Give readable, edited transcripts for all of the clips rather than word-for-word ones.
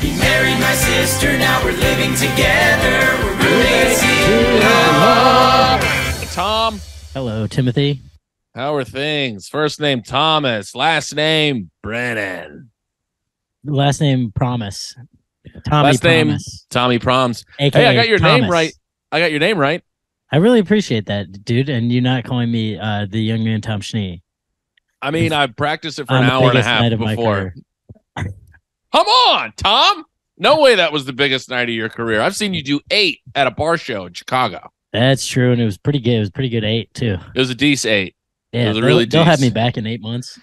He married my sister, now we're living together. We're roommates in love. Tom, Hello, Timothy. how are things? First name Thomas, last name Brennan. Last name Promise. Tommy Last name Promise. Tommy Proms. AKA Hey, I got your name Thomas. right. I got your name right. I really appreciate that, dude, and you not calling me the young man Tom Schnee. I mean, I've practiced it for On an the hour and a biggest half night of my before. career. Come on, Tom. No way that was the biggest night of your career. I've seen you do 8 at a bar show in Chicago. That's true, and it was pretty good. It was pretty good 8 too. It was a decent 8. Yeah, was a really they'll have me decent. back in 8 months.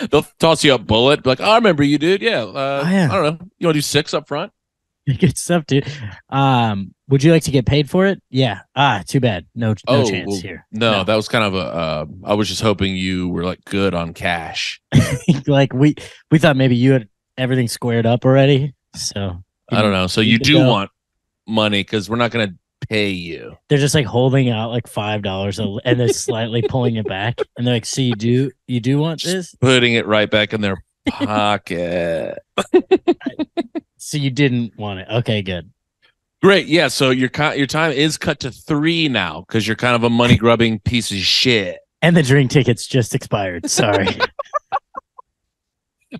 They'll toss you a bullet. Be like, oh, I remember you, dude. Yeah. yeah. I don't know. You want to do 6 up front? Good stuff, dude. Would you like to get paid for it? Yeah. Too bad. No chance well, here. No, that was kind of a. I was just hoping you were like good on cash. Like we thought maybe you had everything squared up already. So I don't know. So you could do go. want money because we're not going to pay you. They're just like holding out like $5 and then slightly pulling it back, and they're like, "So you do want this? Putting it right back in their pocket. So you didn't want it? Okay, good." Great. Yeah. So your time is cut to 3 now because you're kind of a money grubbing piece of shit. And the drink tickets just expired. Sorry.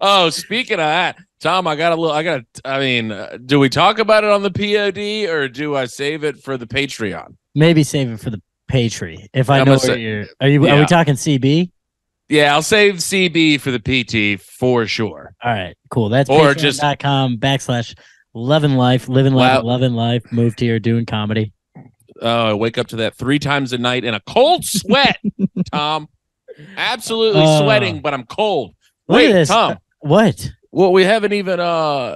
Oh, speaking of that, Tom, I mean, do we talk about it on the POD or do I save it for the Patreon? Maybe save it for the Patreon. If I I'm know gonna where say- you're. Are we Yeah. talking CB? Yeah, I'll save CB for the PT for sure. All right, cool. That's Or just- patreon.com/loving life, living life, Wow. loving life. Move here, doing comedy. Oh, I wake up to that 3 times a night in a cold sweat, Tom. Absolutely sweating, but I'm cold. Look at Wait, this. Tom. What? Well, we haven't even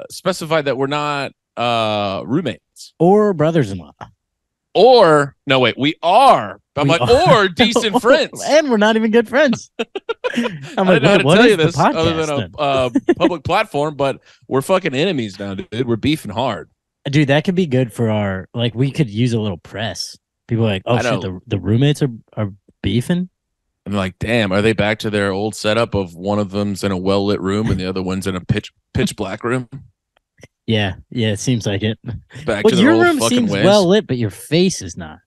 specified that we're not roommates. Or brothers-in-law. Or no, wait, we are. I'm We like, are. or decent friends. And we're not even good friends. I'm I like, don't know how to what tell is you the this other than podcast a public platform, but we're fucking enemies now, dude. We're beefing hard. then? Dude, that could be good for our, like, we could use a little press. People are like, oh I shit, know. the roommates are beefing. I'm like, damn, are they back to their old setup of one of them's in a well lit room and the other one's in a pitch black room? Yeah, it seems like it. Back Well, to their your old room fucking seems ways. well lit, but your face is not.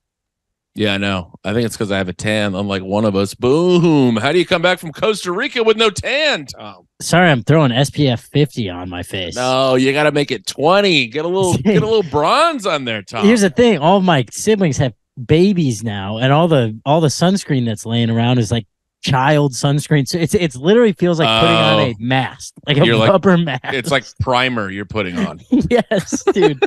Yeah, I know. I think it's because I have a tan, unlike one of us. Boom. How do you come back from Costa Rica with no tan, Tom? Sorry, I'm throwing SPF 50 on my face. No, you got to make it 20. Get a little bronze on there, Tom. Here's the thing: all of my siblings have babies now, and all the sunscreen that's laying around is like child sunscreen. So it's literally feels like putting on a mask, like a You're like- rubber mask. It's like primer you're putting on. Yes, dude.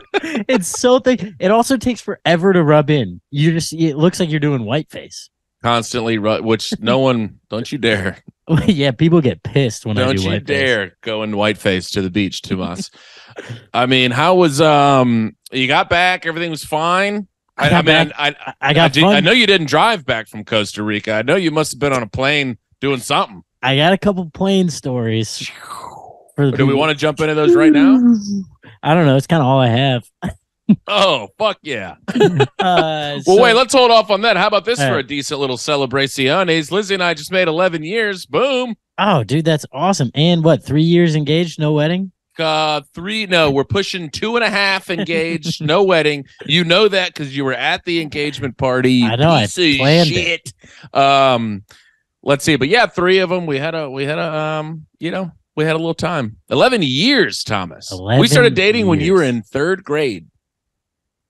It's so thick. It also takes forever to rub in. It looks like you're doing whiteface. Constantly, which no one, don't you dare. Yeah, people get pissed when I Don't do you whiteface. dare go in whiteface to the beach to us. I mean, how was you got back? Everything was fine. I got back. I got fun. I know you didn't drive back from Costa Rica. I know you must have been on a plane doing something. I got a couple plane stories. For the Do we people. want to jump into those right now? I don't know. It's kind of all I have. Oh, fuck yeah. Well, Well, wait, let's hold off on that. How about this All for a right. decent little celebraciones? Lizzie and I just made 11 years. Boom. Oh, dude, that's awesome. And what? 3 years engaged, no wedding? 3, no, we're pushing 2.5 engaged, no wedding. You know that because you were at the engagement party. You I know, I piece of planned shit. Let's see, but yeah, 3 of them. We had a we had a little time. 11 years, Thomas. We 11 started dating when you were years. in 3rd grade.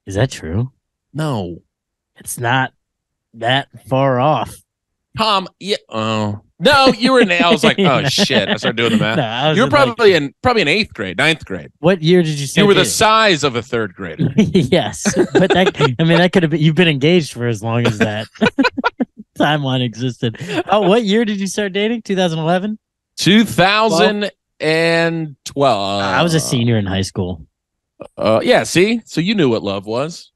Is that true? No, It's not that far off. Tom. Yeah. Oh no, you were in. I was like, oh shit. I started doing the math. No, I was You were in, like, probably in 8th grade, 9th grade. what year did you start You were the dating? size of a 3rd grader. Yes, but that could have been. You've been engaged for as long as that timeline existed. Oh, what year did you start dating? 2011. 2012. I was a senior in high school. Yeah. See, so you knew what love was.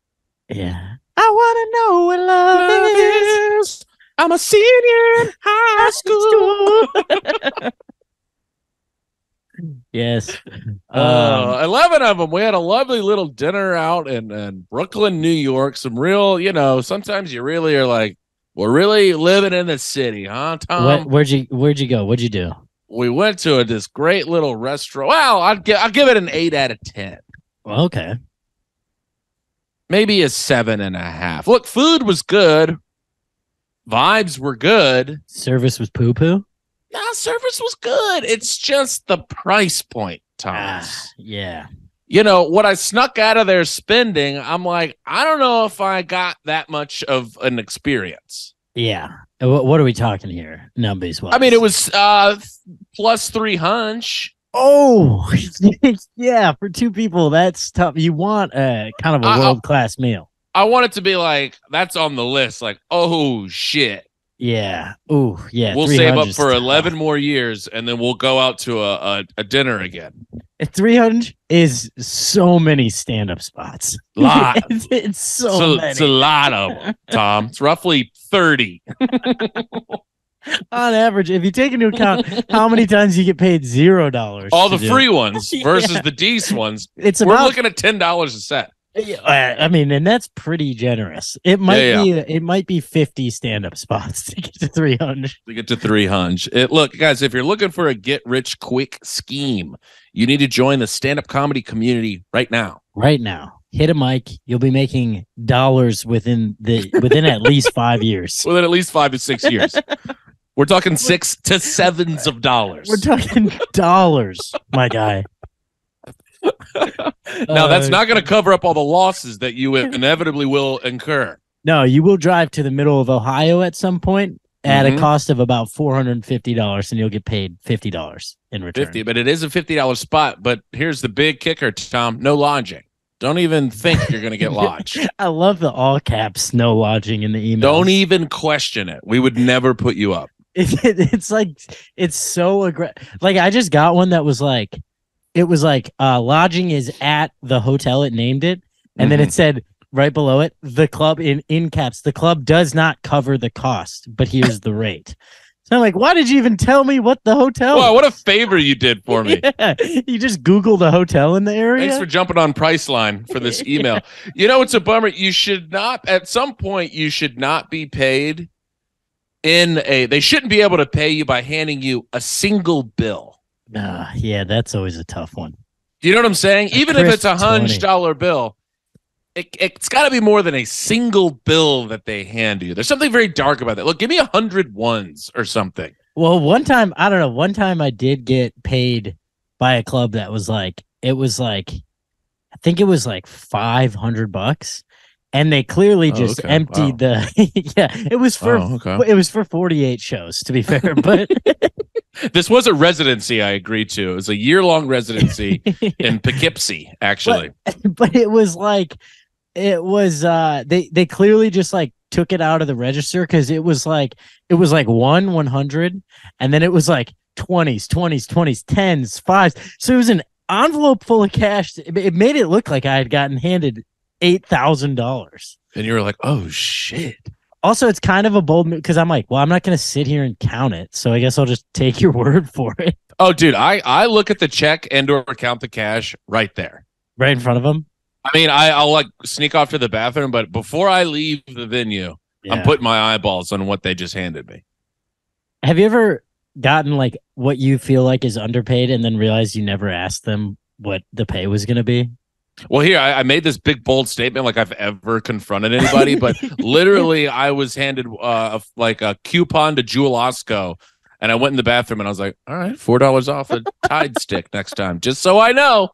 Yeah. I want to know what love is. I'm a senior in high school. Yes. 11 of them. We had a lovely little dinner out in Brooklyn, New York. Some real, sometimes you really are like, we're really living in the city, huh, Tom? Where'd you go? What'd you do? we went to this great little restaurant. Well, I'll give it an 8 out of 10. Okay. Maybe a 7.5. Look, food was good. Vibes were good. Service was poo-poo? No, service was good. It's just the price point, Thomas. Yeah. You know, what I snuck out of there spending, I'm like, I don't know if I got that much of an experience. Yeah. What are we talking here? Numbers wise. I mean, it was plus 300. Oh, yeah. For two people, that's tough. You want a kind of a world-class meal. I want it to be like, that's on the list. Like, oh, shit. Yeah. Ooh, yeah. We'll save up for 11 more years, and then we'll go out to a dinner again. 300 is so many stand-up spots. Lot. It's so many. It's a lot of them, Tom. It's roughly 30. On average, if you take into account how many times you get paid $0. All the free ones versus the D's ones. We're looking at $10 a set. I mean, and that's pretty generous. It might be 50 stand-up spots to get to 300. To get to 300. Look, guys, if you're looking for a get-rich-quick scheme, you need to join the stand-up comedy community right now. Right now. Hit a mic. You'll be making dollars within at least 5 years. Within at least 5 to 6 years. We're talking 6 to 7s of dollars. We're talking dollars, my guy. Now, that's not going to cover up all the losses that you inevitably will incur. No, you will drive to the middle of Ohio at some point at a cost of about $450, and you'll get paid $50 in return. 50, but it is a $50 spot. But here's the big kicker, Tom. No lodging. Don't even think you're going to get lodged. I love the all caps, no lodging in the email. Don't even question it. We would never put you up. It's like, it's so aggressive. Like, I just got one that was like, it was like lodging is at the hotel it named it, and then it said right below it, the club in caps, the club does not cover the cost, but here's the rate. So I'm like, why did you even tell me what the hotel? Wow, what a favor you did for me. Yeah. You just Googled a hotel in the area. Thanks for jumping on Priceline for this email. You know, it's a bummer. You should not, at some point, you should not be paid they shouldn't be able to pay you by handing you a single bill. Yeah, that's always a tough one. Do you know what I'm saying? Even if it's $100 bill, it's got to be more than a single bill that they hand you. There's something very dark about that. Look, give me 100 ones or something. Well, one time I did get paid by a club that was like, I think it was like $500. And they clearly just emptied the it was for 48 shows, to be fair, but this was a residency I agreed to. It was a year-long residency in Poughkeepsie, actually. But it was like they clearly just like took it out of the register, because it was like 100, and then it was like 20s, 10s, 5s. So it was an envelope full of cash. It made it look like I had gotten handed $8,000. And you were like, oh shit. Also, it's kind of a bold move, because I'm like, well, I'm not going to sit here and count it, so I guess I'll just take your word for it. Oh, dude, I look at the check and or count the cash right there. Right in front of them? I mean, I'll like sneak off to the bathroom, but before I leave the venue, I'm putting my eyeballs on what they just handed me. Have you ever gotten like what you feel like is underpaid and then realized you never asked them what the pay was going to be? Well, here, I made this big, bold statement like I've ever confronted anybody, but literally I was handed a coupon to Jewel Osco, and I went in the bathroom and I was like, all right, $4 off a Tide stick next time, just so I know.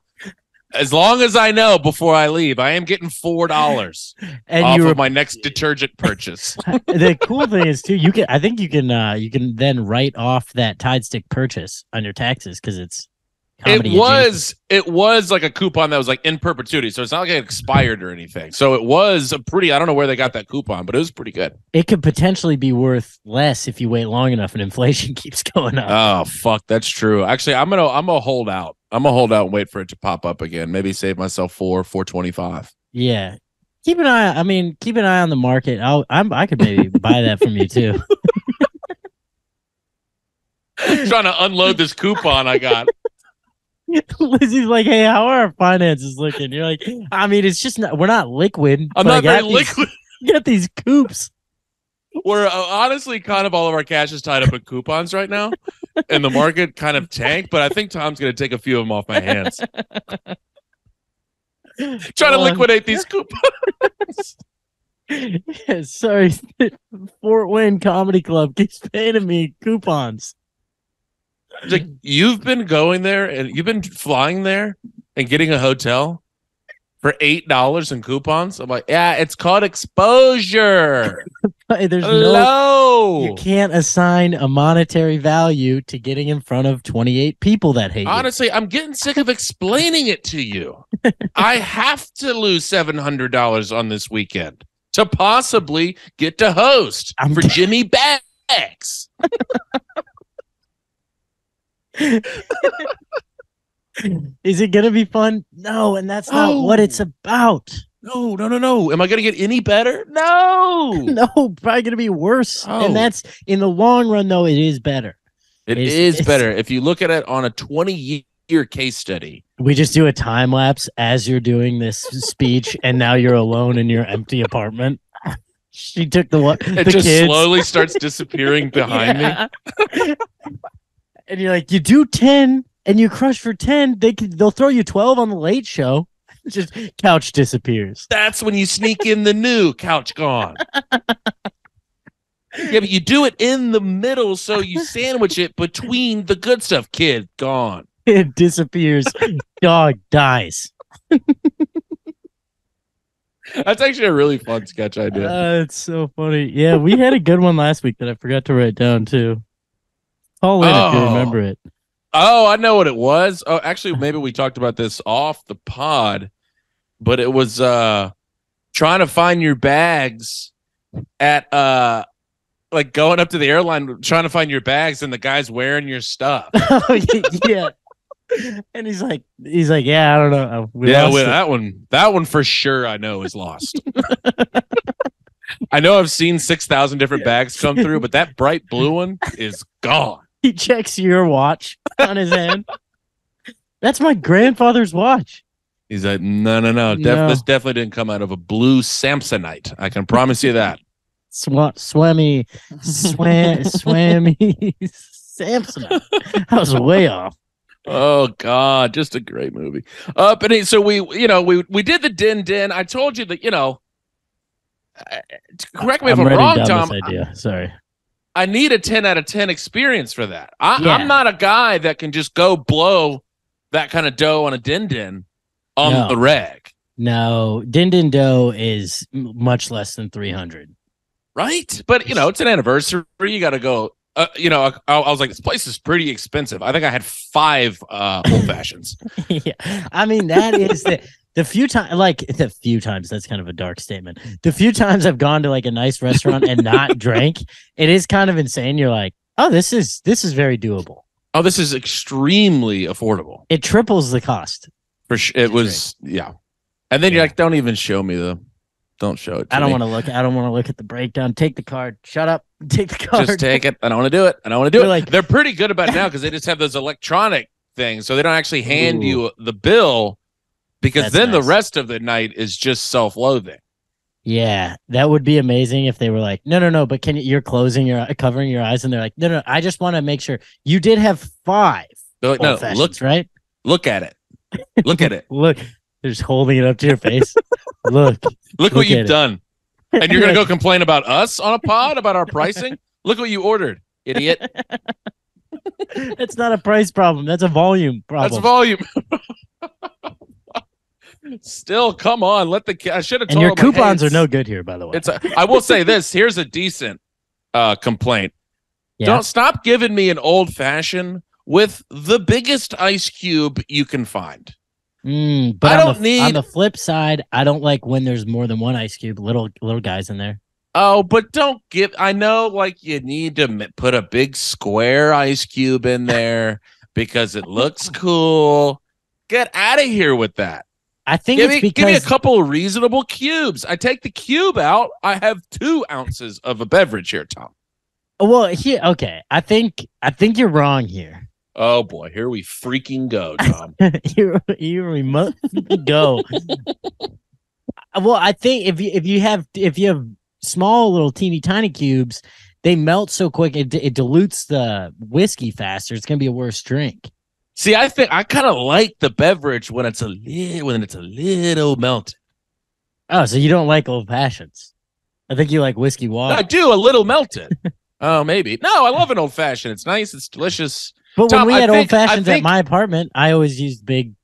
As long as I know before I leave, I am getting $4 off of my next detergent purchase. The cool thing is too, I think you can then write off that Tide stick purchase on your taxes, because it's It was like a coupon that was like in perpetuity, so it's not like it expired or anything. So it was I don't know where they got that coupon, but it was pretty good. It could potentially be worth less if you wait long enough and inflation keeps going up. Oh fuck, that's true. Actually, I'm gonna hold out. I'm gonna hold out and wait for it to pop up again. Maybe save myself $4.25. Yeah, keep an eye on the market. I could maybe buy that from you too. Trying to unload this coupon I got. Lizzie's like, hey, how are our finances looking? You're like, I mean, it's just we're not liquid. I'm not very liquid. Get these coops. We're honestly kind of all of our cash is tied up in coupons right now, and the market kind of tanked. But I think Tom's going to take a few of them off my hands. Trying to liquidate these coupons. Yeah, sorry, Fort Wayne Comedy Club keeps paying me coupons. It's like, you've been going there and you've been flying there and getting a hotel for $8 in coupons. I'm like, yeah, it's called exposure. There's Hello. you can't assign a monetary value to getting in front of 28 people that hate you. Honestly, I'm getting sick of explaining it to you. I have to lose $700 on this weekend to possibly get to host for Jimmy Bags. Is it gonna be fun? No, and that's not what it's about. No. Am I gonna get any better? No. No, probably gonna be worse. Oh. And that's in the long run, though, it is better. It's better if you look at it on a 20-year case study. We just do a time lapse as you're doing this speech, and now you're alone in your empty apartment. She took It just kids. slowly starts disappearing behind me. And you're like, you do 10 and you crush for 10. They'll throw you 12 on the late show. Just couch disappears. That's when you sneak in the new couch gone. Yeah, but you do it in the middle, so you sandwich it between the good stuff. Kid gone. It disappears. Dog dies. That's actually a really fun sketch idea. It's so funny. Yeah, we had a good one last week that I forgot to write down too. Call in if you remember it. Oh, I know what it was. Oh, actually, maybe we talked about this off the pod, but it was trying to find your bags at like going up to the airline, trying to find your bags, and the guy's wearing your stuff. Oh, yeah. And he's like, yeah, I don't know. That one for sure I know is lost. I know I've seen 6,000 different bags come through, but that bright blue one is gone. He checks your watch on his hand. That's my grandfather's watch. He's like, no. This definitely didn't come out of a blue Samsonite. I can promise you that. Swammy Samsonite. I was way off. Oh God, just a great movie. So we did the din. I told you that, correct me if I'm wrong, Tom. Sorry. I need a 10 out of 10 experience for that. I'm not a guy that can just go blow that kind of dough on a din on the reg. No, din dough is much less than 300. Right? But, it's an anniversary. You got to go. I was like, this place is pretty expensive. I think I had 5 old fashions. Yeah. I mean, that is the few times, that's kind of a dark statement. The few times I've gone to like a nice restaurant and not drank, it is kind of insane. You're like, oh, this is very doable. Oh, this is extremely affordable. It triples the cost. For sure. It was, yeah. And then you're like, don't even show me don't show it to I don't me. want to look. I don't want to look at the breakdown. Take the card. Shut up. Take the card. Just take it. I don't want to do it. Like, they're pretty good about it now because they just have those electronic things. So they don't actually hand you the bill because then the rest of the night is just self-loathing. Yeah, that would be amazing if they were like, no, but you're covering your eyes, and they're like, no, I just want to make sure you did have 5. They're like, no, look, right? Look at it. Look at it. Look, they're just holding it up to your face. Look what you've done. And you're going to go complain about us on a pod about our pricing? Look what you ordered, idiot. That's not a price problem. That's a volume problem. That's volume. Still, come on. I should have told you. And your coupons are no good here, by the way. I will say this. Here's a decent complaint. Yeah. Don't stop giving me an old fashioned with the biggest ice cube you can find. But on the flip side, I don't like when there's more than one ice cube, little guys in there. Oh, but I know like you need to put a big square ice cube in there because it looks cool. Get out of here with that. I think give me a couple of reasonable cubes. I take the cube out. I have 2 ounces of a beverage here, Tom. Well, okay. I think you're wrong here. Oh boy, here we freaking go, Tom. Here we must go. Well, I think if you have small little teeny tiny cubes, they melt so quick it dilutes the whiskey faster. It's gonna be a worse drink. See, I think I kind of like the beverage when it's a little melted. Oh, so you don't like old fashions? I think you like whiskey water. I do a little melted. Oh, maybe. No, I love an old fashioned. It's nice. It's delicious. But Tom, when we had old fashions I at my apartment, I always used big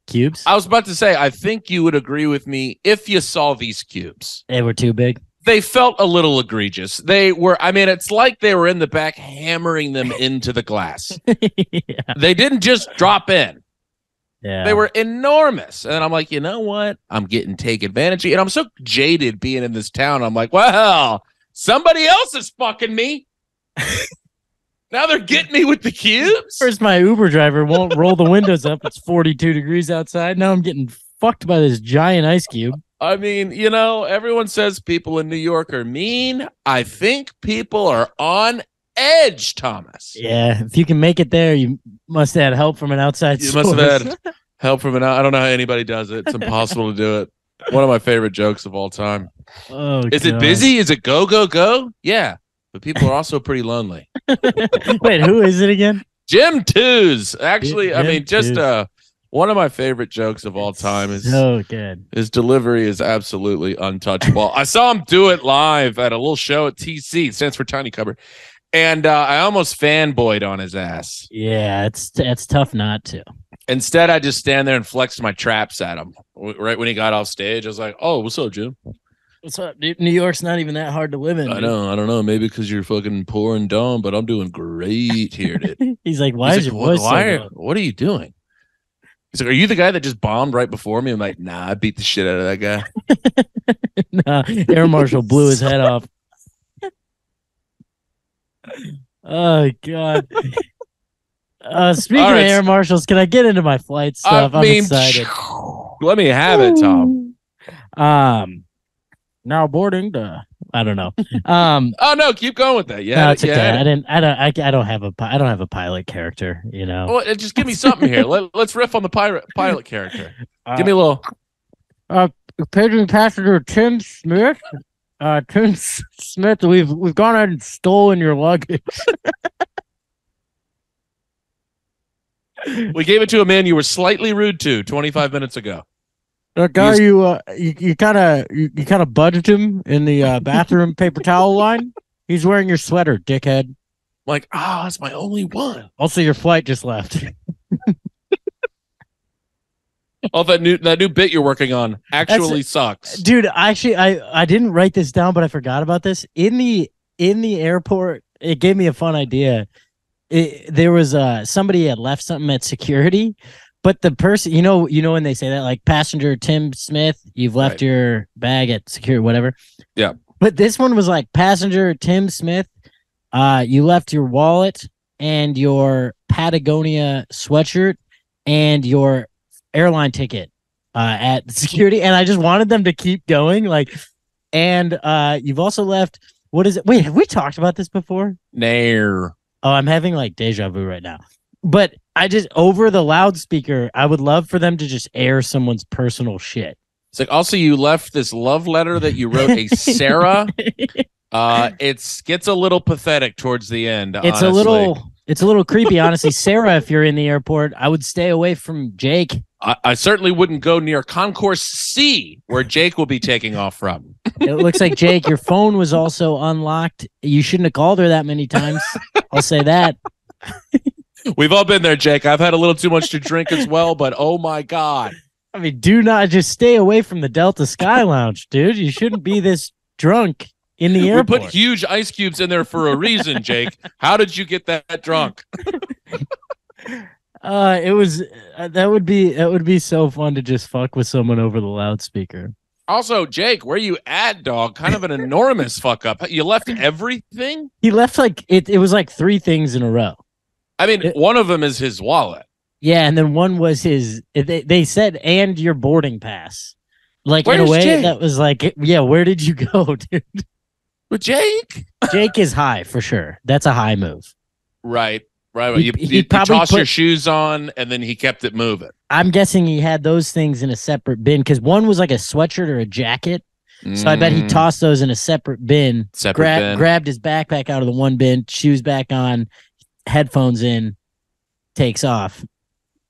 cubes. I was about to say, I think you would agree with me if you saw these cubes. They were too big. They felt a little egregious. They were, I mean, it's like they were in the back hammering them into the glass. Yeah. They didn't just drop in. Yeah. They were enormous. And I'm like, you know what? I'm getting taken advantage of. And I'm so jaded being in this town. I'm like, well, somebody else is fucking me. Now they're getting me with the cubes. First, my Uber driver won't roll the windows up. It's 42 degrees outside. Now I'm getting fucked by this giant ice cube. I mean, you know, everyone says people in New York are mean. I think people are on edge, Thomas. Yeah, if you can make it there, you must have had help from an outside You source. must have had help from I don't know how anybody does it. It's impossible to do it. One of my favorite jokes of all time. Oh, Is it God. busy? Is it go, go, go? Yeah. But people are also pretty lonely. Wait, who is it again? Jim Twos. Actually, I Jim mean, just Twos. one of my favorite jokes of all time is So good. his delivery is absolutely untouchable. I saw him do it live at a little show at TC, stands for Tiny Cupboard. And I almost fanboyed on his ass. Yeah, it's tough not to. Instead, I just stand there and flexed my traps at him. Right when he got off stage, I was like, "Oh, what's up, Jim?" What's up, dude? New York's not even that hard to live in. I know. I don't know. Maybe because you're fucking poor and dumb, but I'm doing great here, dude. He's like, why He's is like, your voice so low? what are you doing? He's like, are you the guy that just bombed right before me? I'm like, nah, I beat the shit out of that guy. Nah, Air Marshal blew his head off. Oh God. Speaking All right. of air marshals, can I get into my flight stuff? I mean, I'm excited. let me have it, Tom. Now boarding the. I don't know. Oh no, keep going with that. Yeah, No, it's okay. yeah. I don't have a pilot character. You know. Well, just give me something here. Let's riff on the pilot character. Give me a little. Paging passenger Tim Smith. Tim Smith, we've gone ahead and stolen your luggage. We gave it to a man you were slightly rude to 25 minutes ago. That guy you kind of budged him in the bathroom paper towel line. He's wearing your sweater, dickhead. Like, that's my only one. Also, your flight just left. Oh, that new bit you're working on actually sucks. Dude, actually, I didn't write this down, but I forgot about this. In the airport, it gave me a fun idea. There was somebody had left something at security, but the person, you know when they say that, like, passenger Tim Smith, you've left Right. your bag at security, whatever. Yeah. But this one was like, passenger Tim Smith, you left your wallet and your Patagonia sweatshirt and your airline ticket at security, and I just wanted them to keep going, like, and you've also left, what is it? Wait, have we talked about this before? Nair. Oh, I'm having like deja vu right now. But I just, over the loudspeaker, I would love for them to just air someone's personal shit. It's like, also you left this love letter that you wrote a Sarah. It gets a little pathetic towards the end. It's honestly. a little creepy, honestly. Sarah, if you're in the airport, I would stay away from Jake. I certainly wouldn't go near Concourse C, where Jake will be taking off from. It looks like, Jake, your phone was also unlocked. You shouldn't have called her that many times. I'll say that. We've all been there, Jake. I've had a little too much to drink as well, but oh my God. I mean, do not just stay away from the Delta Sky Lounge, dude. You shouldn't be this drunk in the We airport. put huge ice cubes in there for a reason, Jake. How did you get that drunk? It was that would be so fun to just fuck with someone over the loudspeaker. Also, Jake, where you at, dog? Kind of an enormous fuck up. You left everything? He left like it was like 3 things in a row. I mean, one of them is his wallet. Yeah, and then one was his. They said, and your boarding pass. Like, in Where's a way Jake? that was like, yeah, where did you go, dude? With Jake? Jake is high for sure. That's a high move. Right. He You probably toss your put- shoes on, and then he kept it moving. I'm guessing he had those things in a separate bin because one was like a sweatshirt or a jacket, So I bet he tossed those in a separate bin. Bin. Grabbed his backpack out of the one bin, shoes back on, headphones in, takes off.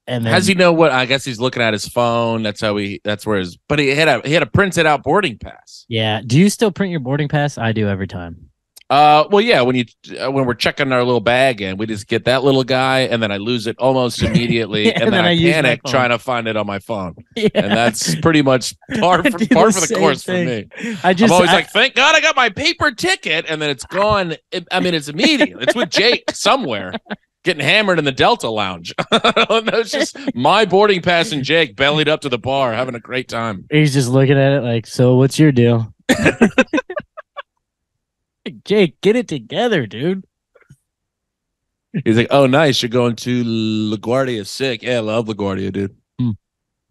And then, how does he know what? I guess he's looking at his phone. That's where his. But he had a printed out boarding pass. Yeah. Do you still print your boarding pass? I do every time. Well, yeah. When we're checking our little bag in, we just get that little guy, and then I lose it almost immediately, and then I panic trying to find it on my phone. Yeah. And that's pretty much par for the course for me. I'm always like, thank God I got my paper ticket, and then it's gone. It's immediate. It's with Jake somewhere. Getting hammered in the Delta Lounge. It's just my boarding pass and Jake bellied up to the bar, having a great time. He's just looking at it like, so what's your deal? Jake, get it together, dude. He's like, oh, nice. You're going to LaGuardia. Sick. Yeah, I love LaGuardia, dude.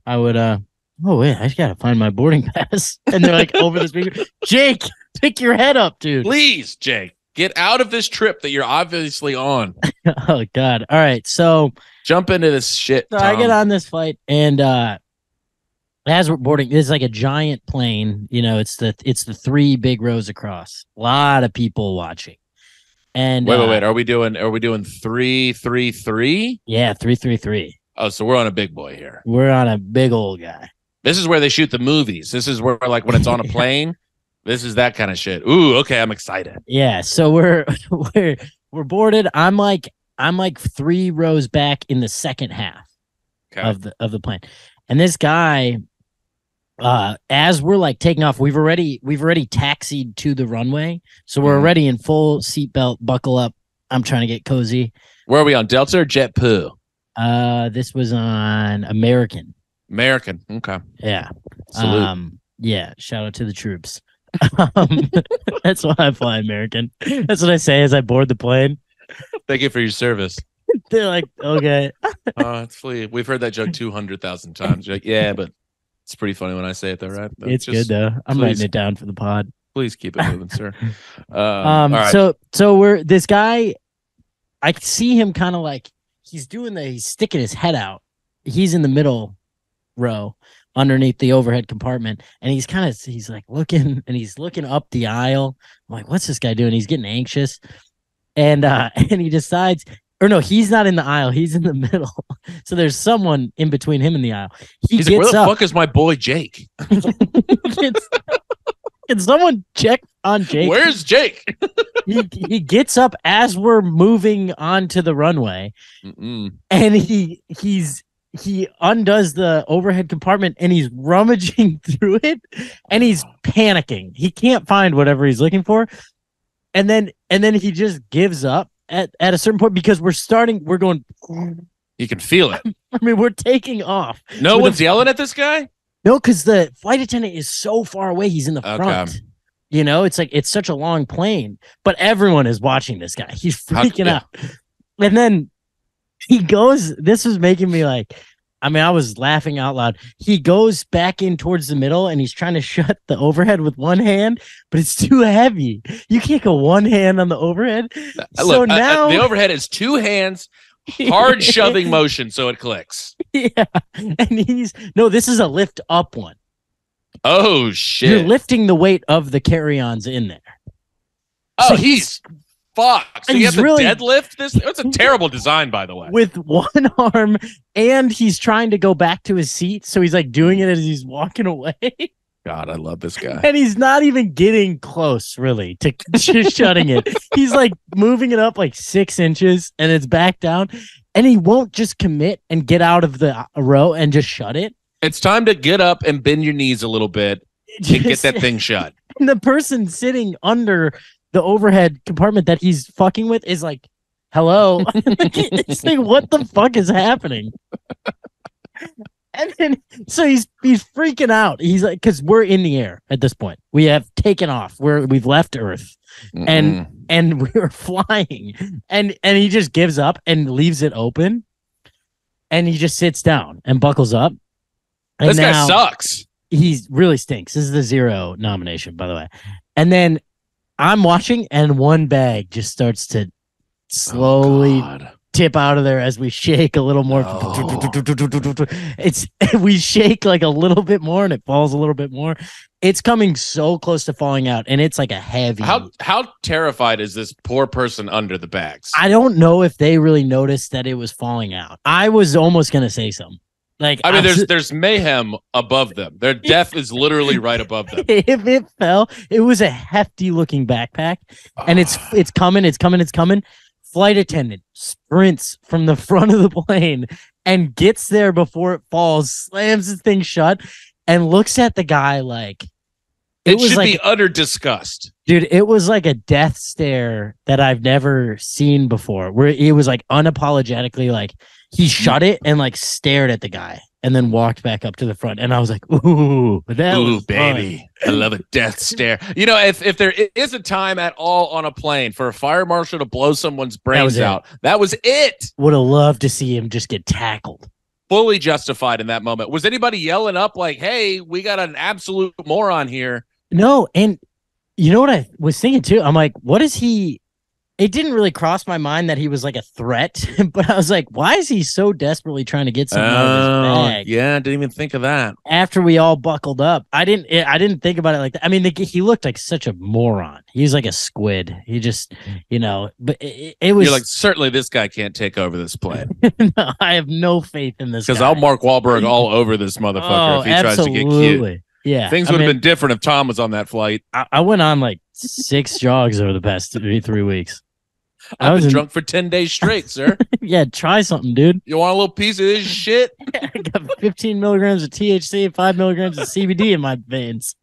I would, oh, wait, I just got to find my boarding pass. And they're like, over the speaker, Jake, pick your head up, dude. Please, Jake. Get out of this trip that you're obviously on. Oh, God. All right. So jump into this shit. So I get on this flight, and as we're boarding, it's like a giant plane. You know, it's the 3 big rows across. A lot of people watching. And wait. Are we doing 3-3-3? Yeah, 3-3-3. Oh, so we're on a big boy here. We're on a big old guy. This is where they shoot the movies. This is where, like, when it's on a plane. This is that kind of shit. Ooh, okay, I'm excited. Yeah, so we're boarded. I'm like 3 rows back in the second half of the plane. And this guy, as we're like taking off, we've already taxied to the runway. So we're already in full seatbelt, buckle up. I'm trying to get cozy. Where are we on? Delta or JetPoo? This was on American. American. Okay. Yeah. Salute. Yeah. Shout out to the troops. That's why I fly American. That's what I say as I board the plane. Thank you for your service. They're like, okay. It's flea. We've heard that joke 200,000 times. You're like, yeah, but it's pretty funny when I say it though, right? It's just, good though. I'm writing it down for the pod. Please keep it moving, sir. All right. So we're this guy. I see him kind of like he's sticking his head out. He's in the middle row underneath the overhead compartment, and he's like looking, and he's looking up the aisle. I'm like, what's this guy doing? He's getting anxious, and he decides, or no, he's not in the aisle, he's in the middle. So there's someone in between him and the aisle. He's like, where the fuck is my boy Jake? Can someone check on Jake? Where's Jake? he gets up as we're moving onto the runway, and he undoes the overhead compartment, and he's rummaging through it, and he's panicking. He can't find whatever he's looking for. And then he just gives up at a certain point because we're going. You can feel it. I mean, we're taking off. No one's yelling at this guy? No, because the flight attendant is so far away. He's in the front. You know, it's like, it's such a long plane, but everyone is watching this guy. He's freaking out. And then he goes, this was making me like, I mean, I was laughing out loud. He goes back in towards the middle, and he's trying to shut the overhead with one hand, but it's too heavy. You can't go one hand on the overhead. So now the overhead is 2 hands, hard shoving motion, so it clicks. Yeah. And this is a lift up one. Oh, shit. You're lifting the weight of the carry-ons in there. Oh, so he's fucked. So you have to deadlift this? It's a terrible design, by the way. With one arm, and he's trying to go back to his seat, so he's like doing it as he's walking away. God, I love this guy. And he's not even getting close, really, to shutting it. He's like moving it up like 6 inches, and it's back down, and he won't just commit and get out of the row and just shut it. It's time to get up and bend your knees a little bit and get that thing shut. And the person sitting under the overhead compartment that he's fucking with is like, hello. It's like, what the fuck is happening? And then, so he's freaking out. He's like, because we're in the air at this point. We have taken off. We've left Earth, and we're flying. And he just gives up and leaves it open, and he just sits down and buckles up. And this guy sucks. He really stinks. This is the 0 nomination, by the way. And I'm watching, and one bag just starts to slowly tip out of there as we shake a little more. We shake like a little bit more, and it falls a little bit more. It's coming so close to falling out, and it's like a heavy. How terrified is this poor person under the bags? I don't know if they really noticed that it was falling out. I was almost gonna say something. Like, I mean, there's mayhem above them. Their death is literally right above them. If it fell, it was a hefty looking backpack, and it's coming. Flight attendant sprints from the front of the plane and gets there before it falls, slams the thing shut, and looks at the guy like it should be utter disgust. Dude, it was like a death stare that I've never seen before, where it was like unapologetically like he shut it and like stared at the guy and then walked back up to the front. And I was like, ooh, baby. I love a death stare. You know, if there is a time at all on a plane for a fire marshal to blow someone's brains out, that was it. Would have loved to see him just get tackled. Fully justified in that moment. Was anybody yelling up like, hey, we got an absolute moron here? No. And you know what I was thinking too? I'm like, what is he? It didn't really cross my mind that he was like a threat, but I was like, why is he so desperately trying to get something out of his bag? Yeah, I didn't even think of that. After we all buckled up, I didn't think about it like that. I mean, he looked like such a moron. He was like a squid. He just, but it was. You're like, certainly this guy can't take over this plane. No, I have no faith in this guy. Because I'll Mark Wahlberg all over this motherfucker if he tries to get cute. Yeah, things would have been different if Tom was on that flight. I went on like 6 jogs over the past 3 weeks. I've been drunk for 10 days straight, sir. Yeah, try something, dude. You want a little piece of this shit? I got 15 milligrams of THC and 5 milligrams of CBD in my veins.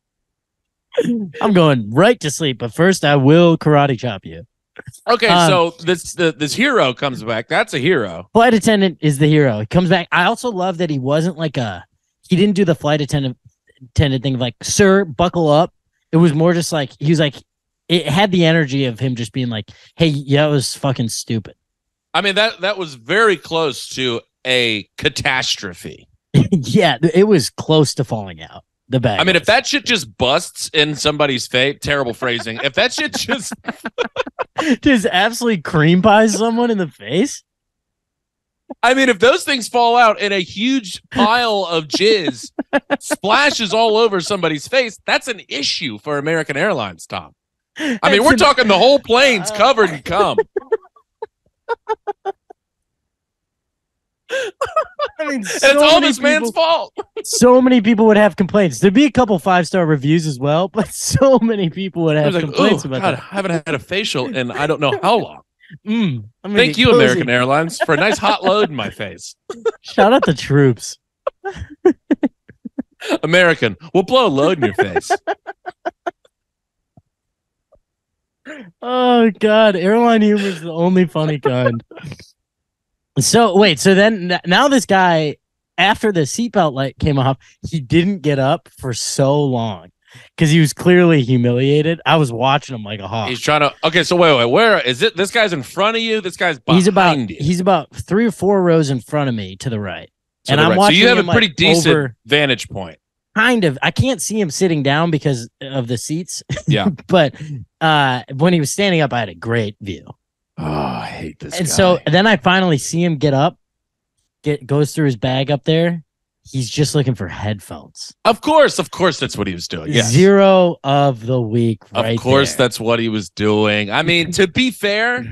I'm going right to sleep, but first I will karate chop you. Okay, so this hero comes back. That's a hero. Flight attendant is the hero. He comes back. I also love that he wasn't like he didn't do the flight attendant thing of like, sir, buckle up. It was more just like, he was like, it had the energy of him just being like, hey, yeah, it was fucking stupid. I mean, that was very close to a catastrophe. Yeah, it was close to falling out. The bag. I mean, if that shit just busts in somebody's face, terrible phrasing. If that shit just absolutely cream pies someone in the face. I mean, if those things fall out in a huge pile of jizz splashes all over somebody's face, that's an issue for American Airlines, Tom. I mean, we're talking the whole plane's covered in cum. I mean, it's all this man's fault. So many people would have complaints. There'd be a couple 5-star reviews as well, but so many people would have complaints about that. I haven't had a facial in I don't know how long. Thank you, cozy. American Airlines, for a nice hot load in my face. Shout out the troops. American, we'll blow a load in your face. Oh God, airline humor is the only funny kind. So wait, so then now this guy, after the seatbelt light came off, he didn't get up for so long because he was clearly humiliated. I was watching him like a hawk. He's trying to. Okay, so wait, where is it? This guy's in front of you. This guy's behind you. He's about 3 or 4 rows in front of me to the right, and I'm watching. So you have a pretty like decent vantage point. Kind of. I can't see him sitting down because of the seats. Yeah. But when he was standing up, I had a great view. Oh, I hate this and guy. So then I finally see him get up, goes through his bag up there. He's just looking for headphones. Of course that's what he was doing. Yes. 0 of the week. Right. Of course, that's what he was doing. I mean, to be fair,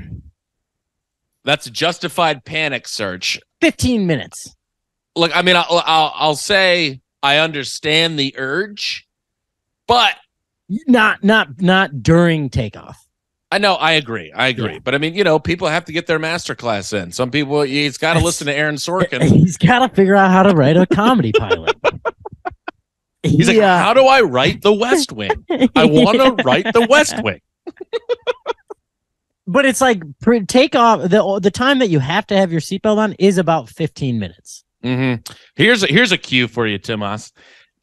that's a justified panic search. 15 minutes. Look, I mean, I'll say I understand the urge, but not during takeoff. I know, I agree. Yeah. But I mean, people have to get their masterclass in. Some people, he's got to listen to Aaron Sorkin. He's got to figure out how to write a comedy pilot. He's like, how do I write The West Wing? I want to write The West Wing. But it's like takeoff. The time that you have to have your seatbelt on is about 15 minutes. Mm-hmm. Here's a cue for you, Tomas.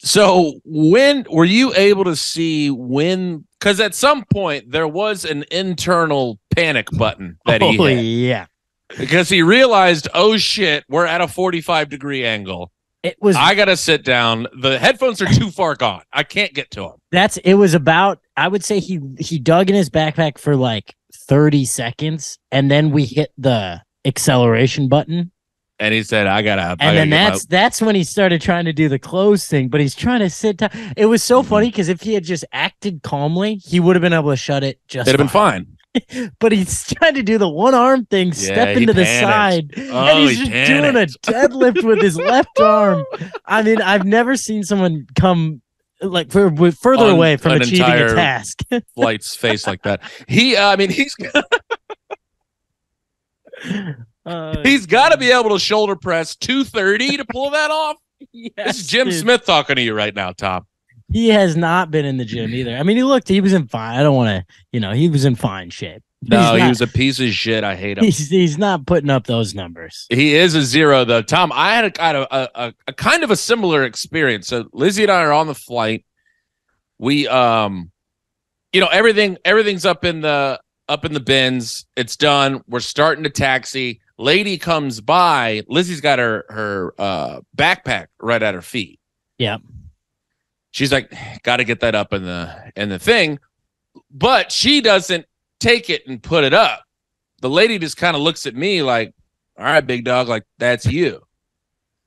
So when were you able to see when? Because at some point there was an internal panic button that he hit. Yeah. Because he realized, oh shit, we're at a 45-degree angle. I gotta sit down. The headphones are too far gone. I can't get to them. It was about, I would say he dug in his backpack for like 30 seconds, and then we hit the acceleration button. And he said, I gotta And then that's when he started trying to do the close thing, but he's trying to sit down. It was so funny because if he had just acted calmly, he would have been able to shut it just it'd have been fine. But he's trying to do the one arm thing, step into the side, and he's just doing a deadlift with his left arm. I mean, I've never seen someone come like further away from achieving a task. Flight's face like that. He's he's got to be able to shoulder press 230 to pull that off. Yes, this is Jim Smith talking to you right now, Tom. He has not been in the gym either. I mean, he was in fine. I don't want to, he was in fine shape. No, he was a piece of shit. I hate him. He's not putting up those numbers. He is a zero, though. Tom, I had a kind of a similar experience. So Lizzie and I are on the flight. We, everything's up in the bins. It's done. We're starting to taxi. Lady comes by. Lizzie's got her backpack right at her feet. Yeah. She's like, got to get that up in the thing, but she doesn't take it and put it up. The lady just kind of looks at me like, all right, big dog, like that's you.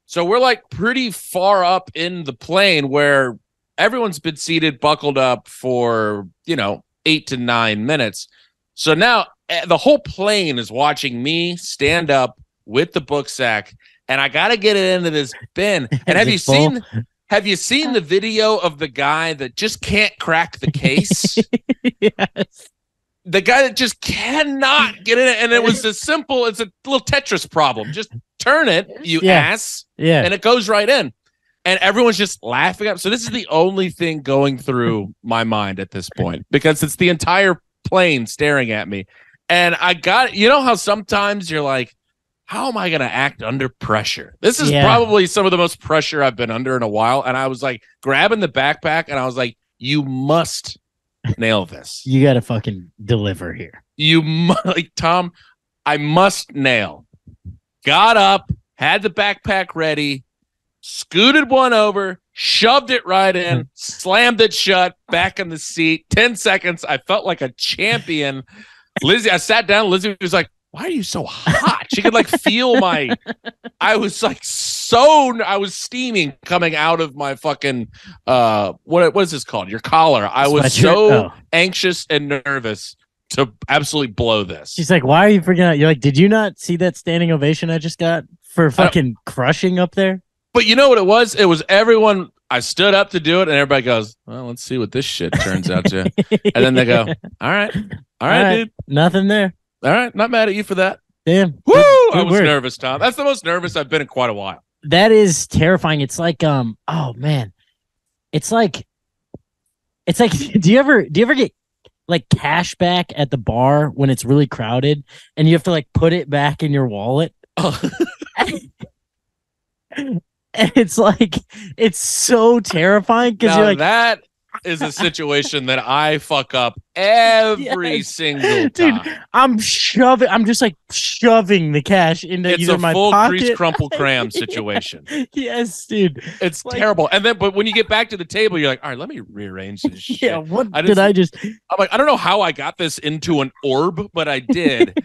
So we're like pretty far up in the plane where everyone's been seated, buckled up for, 8 to 9 minutes. So now the whole plane is watching me stand up with the book sack, and I got to get it into this bin. And have you seen the video of the guy that just can't crack the case? Yes. The guy that just cannot get in it. And it was it's a little Tetris problem. Just turn it, you ass. Yeah. And it goes right in. And everyone's just laughing up. So this is the only thing going through my mind at this point, because it's the entire plane staring at me. And I got, how sometimes you're like, how am I going to act under pressure? This is probably some of the most pressure I've been under in a while. And I was like grabbing the backpack and I was like, you must nail this. You got to fucking deliver here. Tom, I must nail. Got up, had the backpack ready, scooted one over, shoved it right in, slammed it shut, back in the seat. 10 seconds. I felt like a champion. Lizzie, I sat down. Lizzie was like, why are you so hot? She could feel I was steaming coming out of my fucking, what is this called? Your collar. I was so anxious and nervous to absolutely blow this. She's like, why are you freaking out? You're like, did you not see that standing ovation I just got for fucking crushing up there? But you know what it was? It was everyone. I stood up to do it and everybody goes, well, let's see what this shit turns out to. And then they go, all right, dude. Nothing there. All right, not mad at you for that. Damn. Woo! I was nervous, Tom. That's the most nervous I've been in quite a while. That is terrifying. It's like, oh man. It's like do you ever get like cash back at the bar when it's really crowded and you have to put it back in your wallet? Oh. And it's it's so terrifying because you're like, that is a situation that I fuck up every single time. Dude, I'm just shoving the cash into either my pocket. It's a full Crease Crumple Cram situation. Yes, dude. It's terrible. And then, but when you get back to the table, you're like, all right, let me rearrange this shit. Yeah, I'm like, I don't know how I got this into an orb, but I did.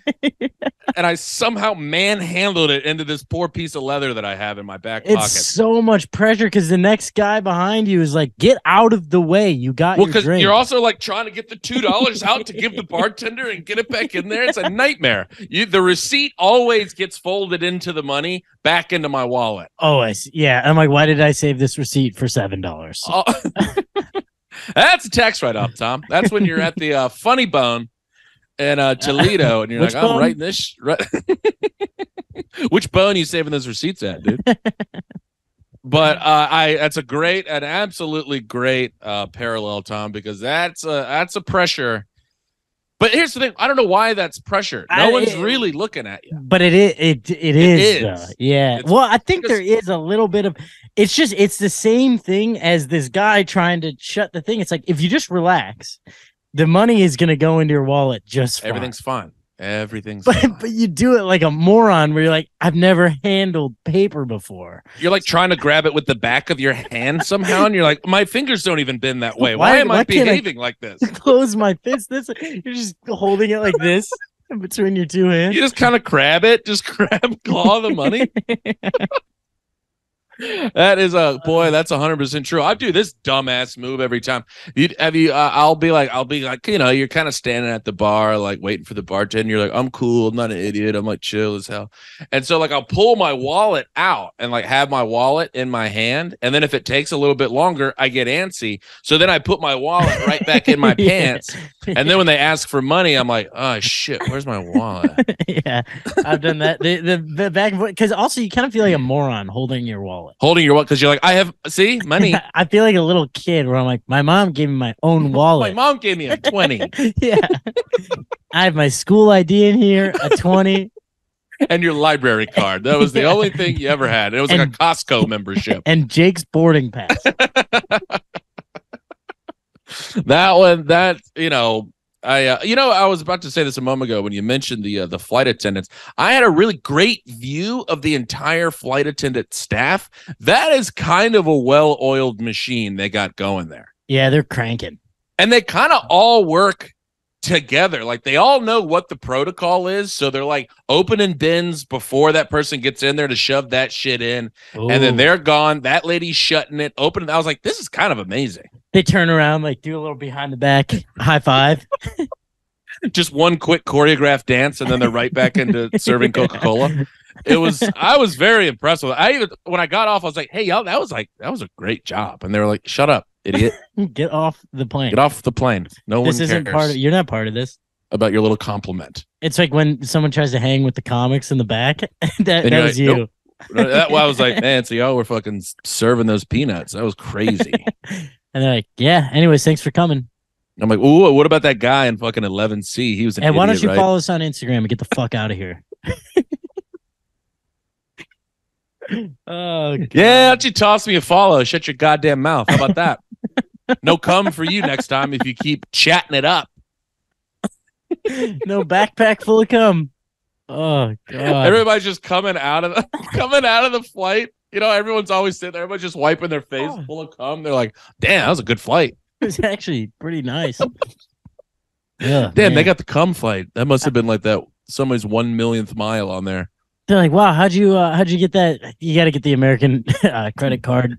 And I somehow manhandled it into this poor piece of leather that I have in my back pocket. It's so much pressure because the next guy behind you is like, get out of the way. You got your drink. Well, because you're also trying to get the $2 out to give the bartender and get it back in there. It's a nightmare. The receipt always gets folded into the money back into my wallet. Oh, I see. Yeah. I'm like, why did I save this receipt for $7? Oh. That's a tax write-off, Tom. That's when you're at the Funny Bone in Toledo, and you're like, I'm writing this. Which bone are you saving those receipts at, dude? But that's an absolutely great parallel, Tom, because that's a pressure. But here's the thing: I don't know why that's pressure. No one's really looking at you. But it is. Yeah. Well, I think there is a little bit of. It's the same thing as this guy trying to shut the thing. It's like if you just relax, the money is going to go into your wallet just fine. Everything's fine. But you do it like a moron where you're like, I've never handled paper before. You're like trying to grab it with the back of your hand somehow, and you're like, my fingers don't even bend that way. Why am I behaving like this? Close my fist. You're just holding it like this. between your two hands. You just kind of grab it, just claw the money. That is that's 100% true. I do this dumbass move every time. I'll be like, you're kind of standing at the bar, like waiting for the bartender. You're like, I'm cool. I'm not an idiot. I'm like chill as hell. And so like, I'll pull my wallet out and like have my wallet in my hand. And then if it takes a little bit longer, I get antsy. So then I put my wallet right back in my pants. And then when they ask for money, I'm like, oh shit, where's my wallet? Yeah, I've done that. The back and forth, because also you kind of feel like a moron holding your wallet. Holding your wallet because you're like, I have money. I feel like a little kid where I'm like, my mom gave me my own wallet. My mom gave me a 20. Yeah, I have my school ID in here, a 20, and your library card. That was the only thing you ever had. It was like a Costco membership and Jake's boarding pass. I was about to say this a moment ago when you mentioned the flight attendants. I had a really great view of the entire flight attendant staff. That is kind of a well-oiled machine they got going there. Yeah, they're cranking. And they kind of all work together. Like they all know what the protocol is. So they're like opening bins before that person gets in there to shove that shit in. Ooh. And then they're gone. That lady's shutting it, opening. I was like, this is kind of amazing. They turn around, like do a little behind the back high five. Just one quick choreographed dance, and then they're right back into serving Coca-Cola. I was very impressed with it. When I got off, I was like, hey, y'all, that was a great job. And they were like, shut up, idiot. Get off the plane. Get off the plane. No one cares. This isn't part of, you're not part of this. About your little compliment. It's like when someone tries to hang with the comics in the back. that was like, you. Nope. I was like, man, so y'all were fucking serving those peanuts. That was crazy. And they're like, yeah, anyways, thanks for coming. I'm like, ooh, what about that guy in fucking 11C? He was an idiot, why don't you right? follow us on Instagram and get the fuck out of here? Oh, God. Yeah, why don't you toss me a follow? Shut your goddamn mouth. How about that? No cum for you next time if you keep chatting it up. No backpack full of cum. Oh, God. Everybody's just coming out of the flight. You know, everyone's always sitting there. Everybody's just wiping their face full of cum. They're like, damn, that was a good flight. It was actually pretty nice. Yeah, damn, man. They got the cum flight. That must have been like that. Somebody's 1 millionth mile on there. They're like, wow, how'd you get that? You got to get the American credit card.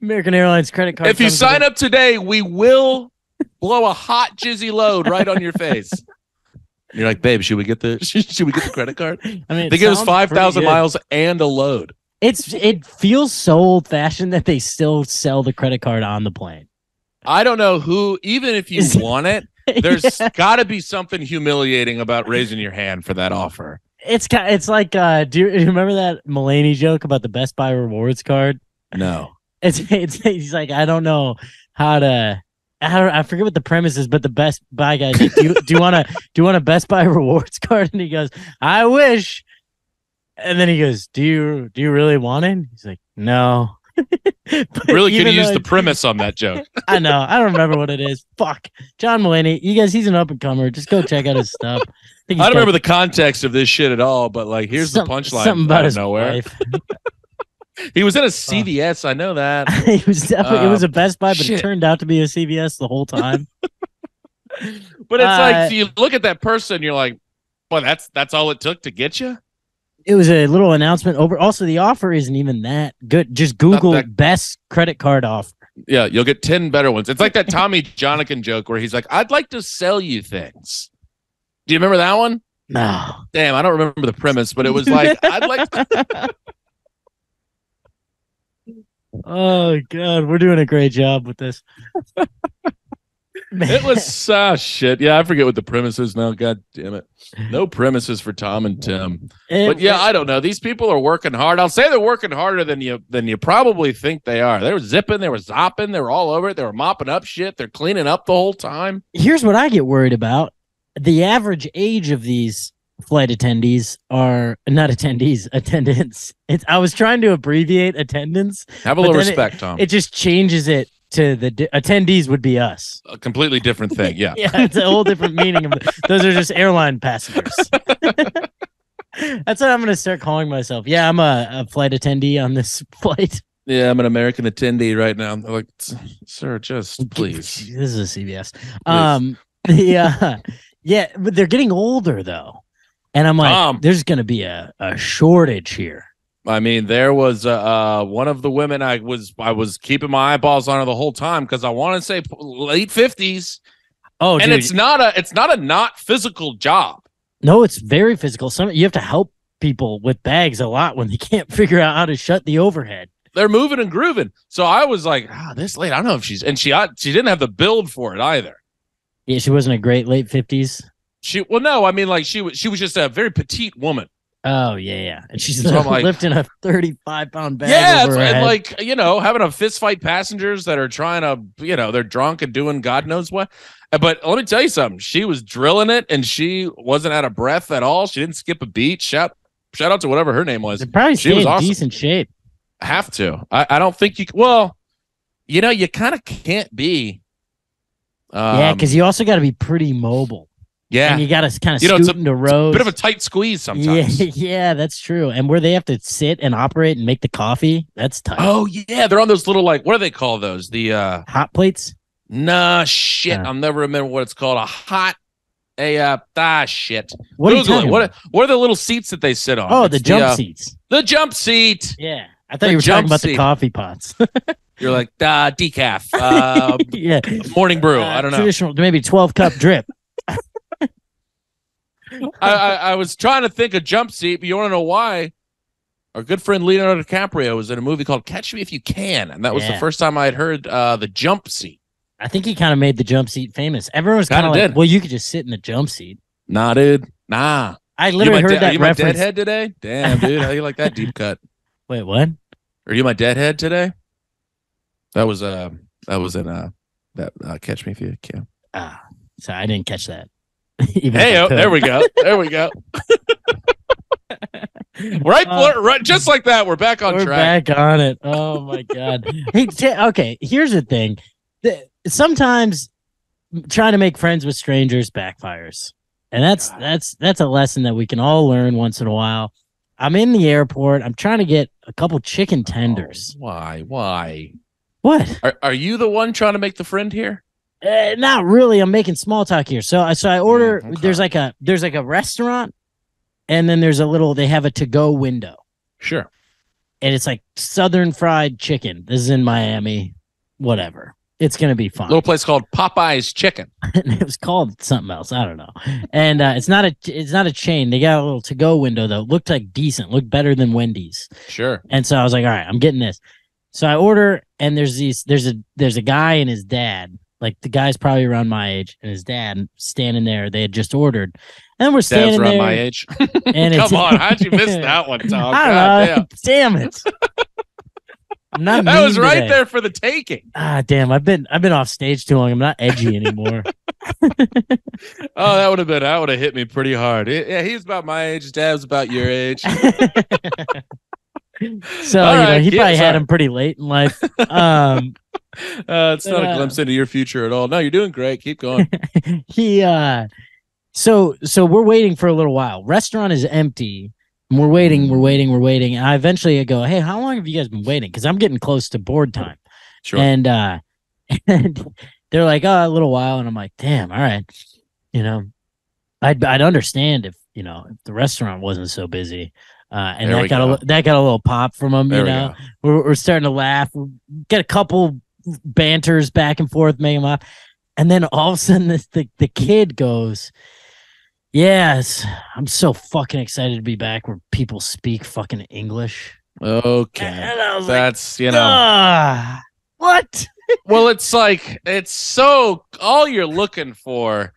American Airlines credit card. If you sign up today, we will blow a hot jizzy load right on your face. You're like, babe, should we get the credit card? I mean, they give us 5,000 miles and a load. It feels so old fashioned that they still sell the credit card on the plane. I don't know who, even if you want it, there's got to be something humiliating about raising your hand for that offer. It's like, do you remember that Mulaney joke about the Best Buy rewards card? No. He's like, I don't know how to. I forget what the premise is, but the Best Buy guy, like, do you want a Best Buy rewards card? And he goes, I wish. And then he goes, do you really want it? He's like, no. Really could have used the premise on that joke. I know. I don't remember what it is. Fuck. John Mulaney, you guys, he's an up and comer. Just go check out his stuff. I don't remember the context of this shit at all, but like, here's the punchline. Something about his nowhere. wife. He was in a CVS. I know that. It was definitely, it was a Best Buy, but it turned out to be a CVS the whole time. But it's like, so you look at that person, you're like, well, that's all it took to get you. It was a little announcement over. Also, the offer isn't even that good. Just Google best credit card offer. Yeah, you'll get 10 better ones. It's like that Tommy Johnican joke where he's like, I'd like to sell you things. Do you remember that one? No. Damn, I don't remember the premise, but it was like, I'd like to... Oh, God. We're doing a great job with this. It was shit. Yeah, I forget what the premise is now. God damn it. No premises for Tom and Tim. But yeah, I don't know. These people are working hard. I'll say they're working harder than you probably think they are. They were zipping, they were zopping, they were all over it. They were mopping up shit. They're cleaning up the whole time. Here's what I get worried about. The average age of these flight attendees are not attendees, attendants. I was trying to abbreviate attendance. Have a little respect, Tom. It just changes it to the attendees would be us. A completely different thing. Yeah. Yeah, it's a whole different meaning of it. Those are just airline passengers. That's what I'm going to start calling myself. Yeah, I'm a flight attendee on this flight. Yeah, I'm an American attendee right now. They're like, sir, just please. This is a CVS. Yeah, but they're getting older though, and I'm like, there's gonna be a shortage here. I mean, there was one of the women I was keeping my eyeballs on her the whole time because I want to say late 50s. Oh, and dude. it's not a not physical job. No, it's very physical. You have to help people with bags a lot when they can't figure out how to shut the overhead. They're moving and grooving. So I was like, this lady, I don't know if she didn't have the build for it either. Yeah, she wasn't a great late 50s. No, I mean, like she was just a very petite woman. Oh yeah, and she's so like, lifting a 35-pound bag. Yeah, over her and head. like having a fist fight passengers that are trying to, they're drunk and doing God knows what. But let me tell you something. She was drilling it, and she wasn't out of breath at all. She didn't skip a beat. Shout out to whatever her name was. They probably she was in awesome. Decent shape. Have to. I don't think you. Well, you kind of can't be. Yeah, because you also got to be pretty mobile. Yeah, and you got to kind of scoot into roads. Bit of a tight squeeze sometimes. Yeah, that's true. And where they have to sit and operate and make the coffee, that's tight. Oh yeah, they're on those little what do they call those? The hot plates. Nah, shit. I'll never remember what it's called. Shit. What Google it. What are the little seats that they sit on? Oh, the jump seats. The jump seat. Yeah, I thought you were talking about the coffee pots. You're like decaf. Yeah, morning brew. I don't know. Traditional, maybe 12-cup drip. I was trying to think of jump seat, but you want to know why? Our good friend Leonardo DiCaprio was in a movie called Catch Me If You Can, and that was the first time I had heard the jump seat. I think he kind of made the jump seat famous. Everyone was kind of like, well, you could just sit in the jump seat. Nah, dude. Nah. I literally heard that Are you reference. my deadhead today? Damn, dude. How you like that deep cut? Wait, what? Are you my deadhead today? That was in Catch Me If You Can. So I didn't catch that. Hey, there we go. There we go. right, just like that. We're back on track. We're back on it. Oh my god. Hey, okay. Here's the thing. Sometimes trying to make friends with strangers backfires, and that's a lesson that we can all learn once in a while. I'm in the airport. I'm trying to get a couple chicken tenders. Why? What? Are you the one trying to make the friend here? Not really. I'm making small talk here. So I order. Okay. There's like a restaurant, and then there's they have a to-go window. Sure. And it's like Southern Fried Chicken. This is in Miami. Whatever. It's gonna be fun. Little place called Popeye's Chicken. It was called something else. I don't know. And it's not a chain. They got a little to-go window though. Looked like decent. Looked better than Wendy's. Sure. And so I was like, all right, I'm getting this. So I order, and there's a guy and his dad. Like the guy's probably around my age, and his dad standing there. They had just ordered, and we're standing Dad's around there. my age. And Come on, how'd you miss that one, Tom? I don't know. Damn it! I'm not. That was right today. there for the taking. Damn! I've been off stage too long. I'm not edgy anymore. Oh, that would have hit me pretty hard. Yeah, he's about my age. Dad was about your age. So he probably had him pretty late in life. It's not a glimpse into your future at all. No, you're doing great. Keep going. So we're waiting for a little while. Restaurant is empty. And we're waiting. And I eventually go, hey, how long have you guys been waiting? Because I'm getting close to board time. Sure. And they're like, oh, a little while. And I'm like, damn, all right. I'd understand if the restaurant wasn't so busy. And that got a little pop from them. We're starting to laugh. We get a couple banters back and forth, make them laugh, and then all of a sudden, the kid goes, "Yes, I'm so fucking excited to be back where people speak fucking English." Okay, and I was that's what? Well, it's so all you're looking for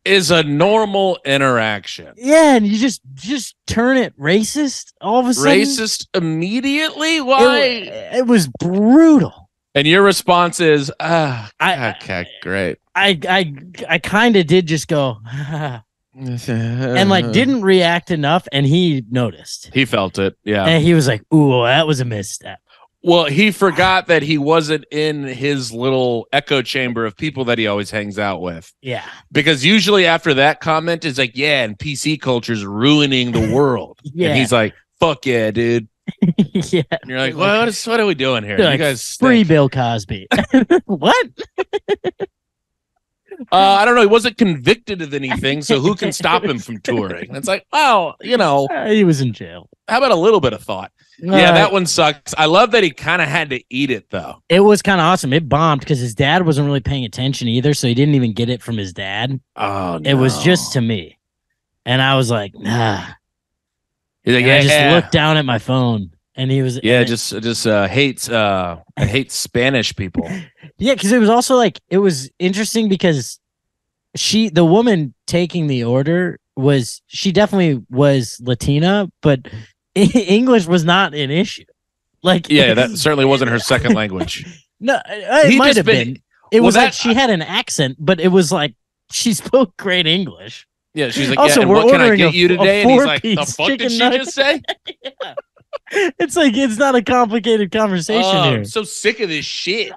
is a normal interaction. Yeah, and you just turn it racist all of a sudden. Racist immediately? Why? It was brutal. And your response is, okay, great. I kind of did just go, and like didn't react enough, and he noticed. He felt it, yeah. And he was like, "Ooh, that was a misstep." Well, he forgot that he wasn't in his little echo chamber of people that he always hangs out with. Yeah. Because usually after that comment is like, yeah, and PC culture's ruining the world. Yeah. And he's like, fuck yeah, dude. Yeah. And you're like, what are we doing here? You guys free stink. Bill Cosby. What? I don't know. He wasn't convicted of anything, so who can stop him from touring? It's like, well, He was in jail. how about a little bit of thought? Yeah, that one sucks. I love that he kind of had to eat it, though. It was kind of awesome. It bombed because his dad wasn't really paying attention either, so he didn't even get it from his dad. Oh, It was just to me. And I was like, nah. He's like, And I just looked down at my phone, and he was hates Spanish people. Yeah, because it was also like it was interesting because the woman taking the order she definitely was Latina, but English was not an issue. Like, Yeah, that certainly wasn't her second language. No, it He might just have been- been. It was that- like she had an accent, but it was like she spoke great English. Yeah, she's like, Also, yeah, and we're what can I ordering get you a today? And he's like, the four-piece fuck did chicken she nugget. just say? It's like it's not a complicated conversation here. I'm so sick of this shit.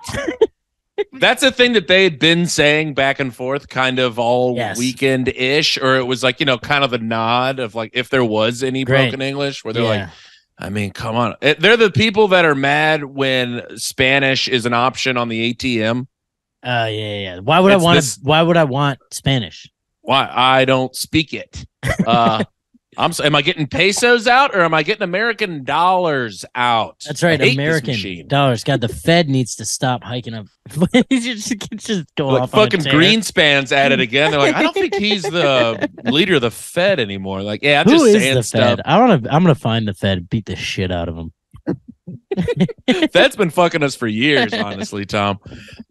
That's a thing that they had been saying back and forth kind of all Yes. weekend-ish, or it was like, kind of a nod of like if there was any Great. broken English where they're like, Yeah. I mean, come on. They're the people that are mad when Spanish is an option on the ATM. Yeah. Why would It's I want this- Why would I want Spanish? Why? I don't speak it. Am I getting pesos out or am I getting American dollars out? That's right, I hate this American machine. dollars. God, the Fed needs to stop hiking up. just go Like off on a fucking tear. Greenspan's at it again. They're like, I don't think he's the leader of the Fed anymore. Like, yeah, I'm Who just is saying the stuff. Fed? I'm gonna find the Fed, beat the shit out of them. Fed's been fucking us for years, honestly, Tom.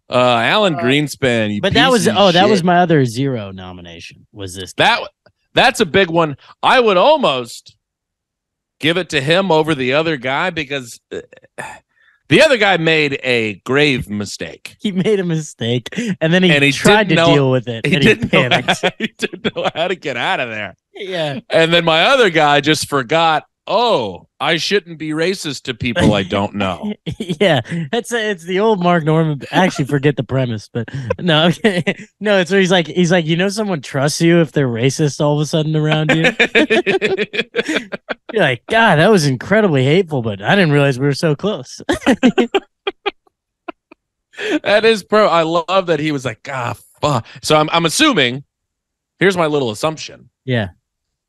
Alan Greenspan. You But that piece was of that was shit. my other zero nomination. Was this guy. That's a big one. I would almost give it to him over the other guy because the other guy made a grave mistake. He made a mistake and then he, And he tried to didn't know- deal with it. He and didn't, know panicked. how, he didn't know how to get out of there. Yeah. And then my other guy just forgot, oh, I shouldn't be racist to people I don't know. Yeah, it's the old Mark Norman. I actually forget the premise, but no, okay. No, it's where he's like, someone trusts you if they're racist all of a sudden around you. You're like, God, that was incredibly hateful, but I didn't realize we were so close. That is I love that he was like, fuck. So I'm assuming, here's my little assumption. Yeah,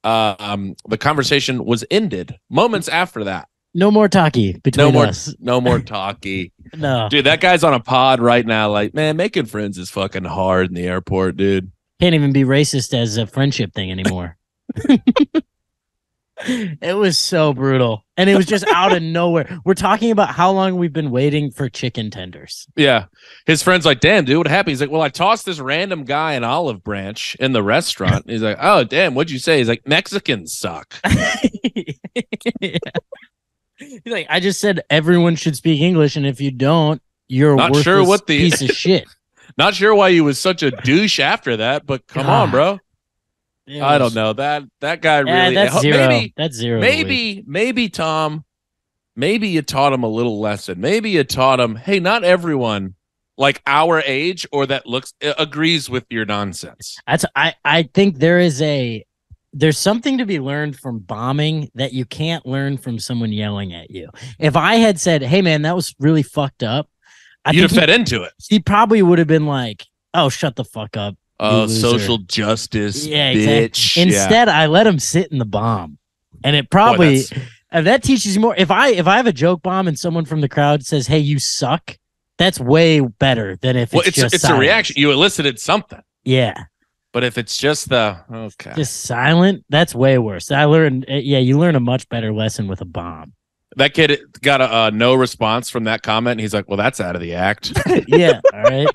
The conversation was ended moments after that. no more talkie between us. No more talkie. No, Dude, that guy's on a pod right now. Like, man, making friends is fucking hard in the airport, dude. can't even be racist as a friendship thing anymore. It was so brutal, and it was just out of nowhere. We're talking about how long we've been waiting for chicken tenders. Yeah. His friend's like, damn, dude, what happened? He's like, well, I tossed this random guy an olive branch in the restaurant. He's like, oh, damn, what'd you say? He's like, Mexicans suck. Yeah. He's like, I just said everyone should speak English, and if you don't, you're a Not worthless sure what the- piece of shit. Not sure why he was such a douche after that, but come on, God. bro. It I was- don't know. That guy Yeah, really that's zero. maybe That's zero. of the week. maybe Tom, maybe you taught him a little lesson. Maybe you taught him, hey, not everyone like our age or that agrees with your nonsense. I think there's something to be learned from bombing that you can't learn from someone yelling at you. If I had said, "Hey, man, that was really fucked up," You'd have think fed into it. he probably would have been like, "Oh, shut the fuck up." Oh, loser. social justice, Yeah, bitch. exactly. Instead, I let him sit in the bomb, and it probably that teaches you more. If I have a joke bomb and someone from the crowd says, "Hey, you suck," that's way better than if well, it's just it's a silence. reaction. You elicited something, Yeah, but if it's just okay, just silent, that's way worse. I learned. Yeah, you learn a much better lesson with a bomb. that kid got a no response from that comment. And he's like, well, that's out of the act. Yeah, all right.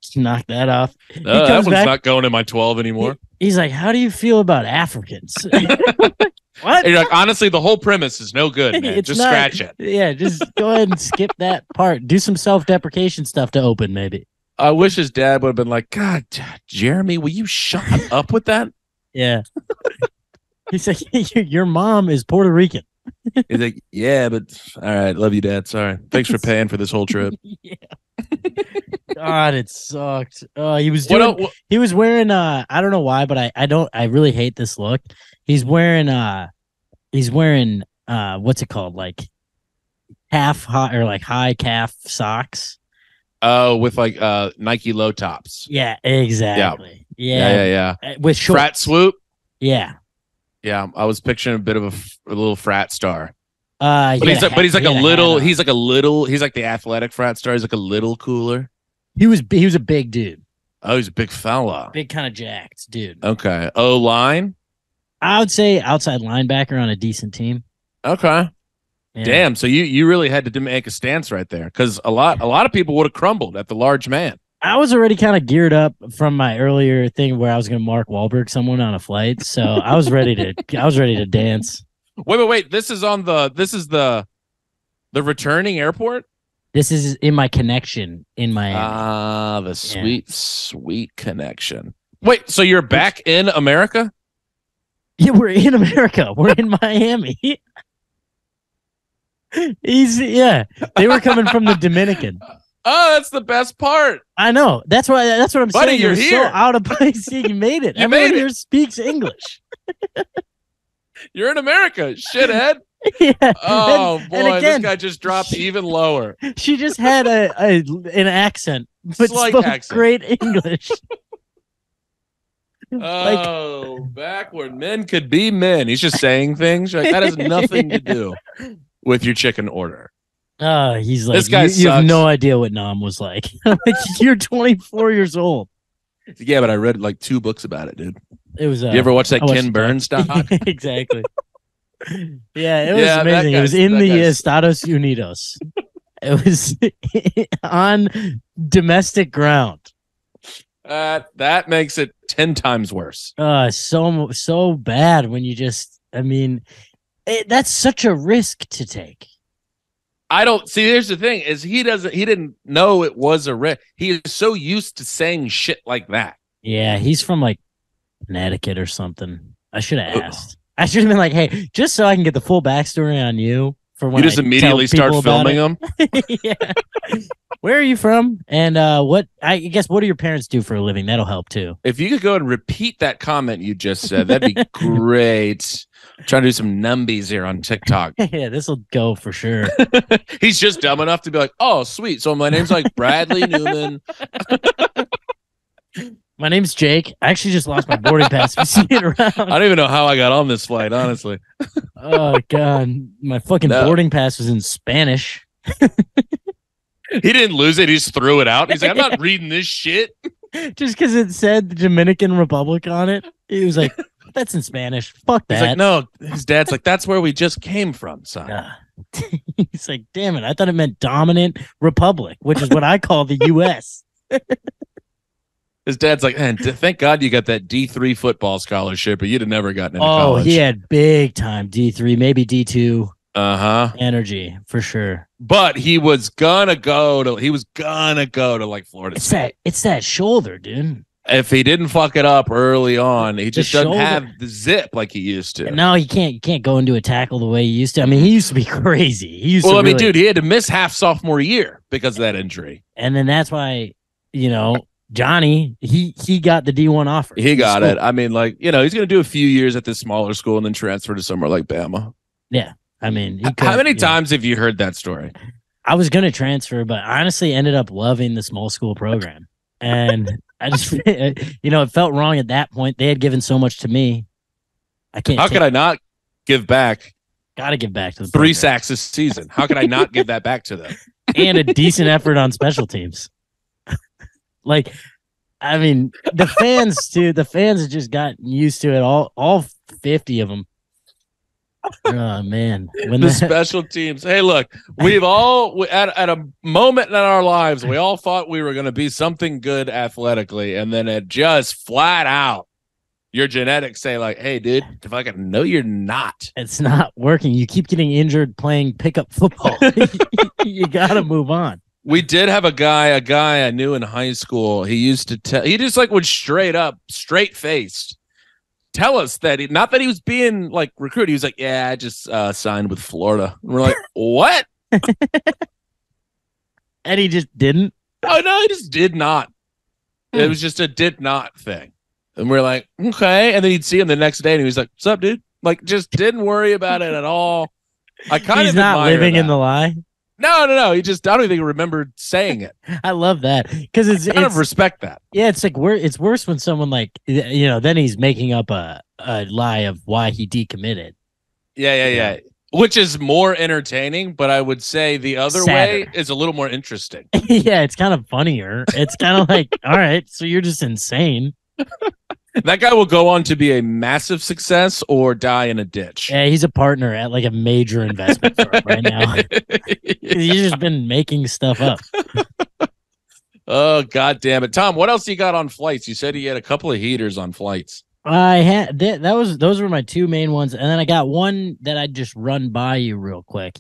Just knock that off. That comes one's back- not going in my 12 anymore. He's like, "How do you feel about Africans?" What? And you're like, honestly, the whole premise is no good, man. It's Just not- scratch it. Yeah, just go ahead and skip that part. Do some self-deprecation stuff to open, maybe. I wish his dad would have been like, God, Jeremy, will you shut up with that? Yeah. He's like, your mom is Puerto Rican. He's like, yeah, but all right, love you, Dad. Sorry. Thanks for paying for this whole trip. Yeah. God, it sucked. He was What doing. el- He was wearing. I don't know why, but I don't. I really hate this look. He's wearing. What's it called? Like half high or like high calf socks. Oh, with like Nike low tops. Yeah, exactly. Yeah. With shorts. Frat swoop. Yeah. Yeah, I was picturing a bit of a little frat star. But He's like the athletic frat star. He's like a little cooler. He was a big dude. Oh, he's a big fella. Big kind of jacked dude. Okay. O-line. I would say outside linebacker on a decent team. Okay. Yeah. Damn. So you really had to make a stance right there, because a lot of people would have crumbled at the large man. I was already kind of geared up from my earlier thing where I was going to Mark Wahlberg someone on a flight, so I was ready to dance. Wait. This is the returning airport. This is in my connection in Miami. Ah, the sweet connection. Wait, so you're back in America? Yeah, we're in America. We're in Miami. They were coming from the Dominican. Oh, that's the best part. I know. That's what I'm Buddy, saying. you're It was here. so out of place. You made it. You Everyone made it. here speaks English. You're in America, shithead. Yeah. Oh And boy, again, this guy just dropped even lower. she just had an accent, but Slight spoke accent. great English. Oh, back when men could be men. He's just saying things like that has nothing to do with your chicken order. He's like, This guy you have sucks. no idea what Nam was like. Like, you're 24 years old. Yeah, but I read like 2 books about it, dude. It was. You ever watch that I watched Ken the Burns doc. doc? Exactly. Yeah, it was Yeah, that amazing. It was guy's- in that the guy's- Estados Unidos. It was on domestic ground. That makes it 10 times worse. So bad when you just. I mean, that's such a risk to take. I don't see. Here's the thing: is he didn't know it was a risk. He is so used to saying shit like that. Yeah, he's from like Connecticut or something. I should have asked. I should have been like, hey, just so I can get the full backstory on you for when You just I immediately tell start people about filming it. him. Yeah. Where are you from? And what do your parents do for a living? That'll help too. If you could go and repeat that comment you just said, that'd be great. Trying to do some numbies here on TikTok. Yeah, this will go for sure. He's just dumb enough to be like, "Oh, sweet. So my name's like Bradley Newman." My name's Jake. I actually just lost my boarding pass. If you see it I around. don't even know how I got on this flight, honestly. Oh god, my fucking No. boarding pass was in Spanish. He didn't lose it. He just threw it out. He's like, "I'm not reading this shit." Just because it said the Dominican Republic on it, he was like, "That's in Spanish. Fuck He's that." like, "No." His dad's like, "That's where we just came from, son." Ah. He's like, damn it, I thought it meant dominant republic, which is what I call the U.S. His dad's like, "Man, thank God you got that D3 football scholarship, or you'd have never gotten into Oh, college." he had big time D3, maybe D2 Uh-huh. energy for sure. But he was gonna go to like Florida State. It's that shoulder, dude. If he didn't fuck it up early on, he just doesn't shoulder. have the zip like he used to. And now you can't go into a tackle the way he used to. I mean, he used to be crazy. He used Well, to I mean, really- dude, he had to miss half sophomore year because of that injury. and then that's why, Johnny, he got the D1 offer. He got it. I mean, like, he's going to do a few years at this smaller school and then transfer to somewhere like Bama. I mean, How many times have you heard that story? I was going to transfer, but honestly ended up loving the small school program. And I just, it felt wrong at that point. They had given so much to me. I can't. How could I not give back Got to give back to the 3 program. sacks this season? How could I not give that back to them? And a decent effort on special teams. Like, I mean, the fans too. The fans have just gotten used to it. All 50 of them. Oh man, when The special teams. Hey, look, we've all at a moment in our lives, we all thought we were going to be something good athletically, and then it just flat out, your genetics say like, "Hey, dude, if I can know you're not." it's not working. You keep getting injured playing pickup football. You got to move on. We did have a guy I knew in high school. He used to tell, he just like would straight faced tell us that not that he was being like recruited. He was like, "Yeah, I just signed with Florida." And we're like, "What?" And he just didn't. Oh no, he just did not. It was just a did not thing. And we're like, okay. And then he'd see him the next day and he was like, "What's up, dude?" Like, just didn't worry about it at all. I kind He's of not admire living in that. the lie. No. He just, I don't even remember saying it. I love that because it's Kind of respect that. yeah, it's like it's worse when someone like then he's making up a lie of why he decommitted. Yeah. Which is more entertaining, but I would say the other way is a little more interesting. Yeah, it's kind of funnier. It's kind of like, all right, so you're just insane. That guy will go on to be a massive success or die in a ditch. Yeah, he's a partner at like a major investment firm right now. He's just been making stuff up. Oh, God damn it. Tom, what else you got on flights? You said he had a couple of heaters on flights. I had those were my two main ones, and then I got one that I'd just run by you real quick.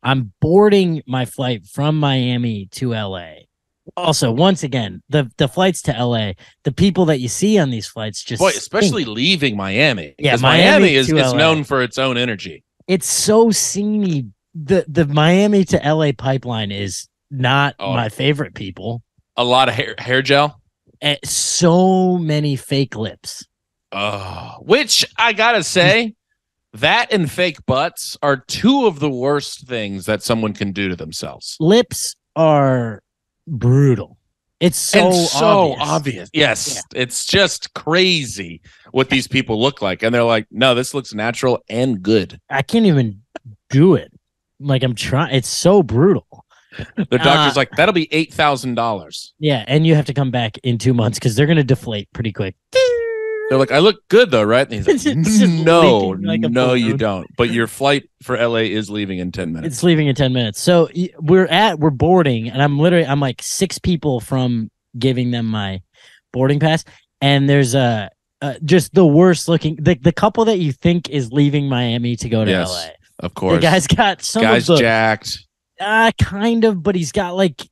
I'm boarding my flight from Miami to LA. Also, once again, the flights to LA, the people that you see on these flights just especially leaving Miami. Yeah, Miami is LA. known for its own energy. It's so sceney. The Miami to LA pipeline is not my favorite people. A lot of hair gel. And so many fake lips. Which I gotta say, that and fake butts are two of the worst things that someone can do to themselves. Lips are brutal. It's so obvious. Yes, It's just crazy what these people look like, and they're like, "No, this looks natural and good." I can't even do it. Like I'm trying. It's so brutal. The doctor's like, "That'll be $8,000." Yeah, and you have to come back in 2 months because they're gonna deflate pretty quick. They're like, "I look good though, right?" And he's like, "No, like no, you don't." But your flight for LA is leaving in 10 minutes. It's leaving in 10 minutes. So we're boarding, and I'm like 6 people from giving them my boarding pass, and there's just the worst looking the couple that you think is leaving Miami to go to LA. Of course, the guy's got some guy's of the, jacked. Kind of, but he's got like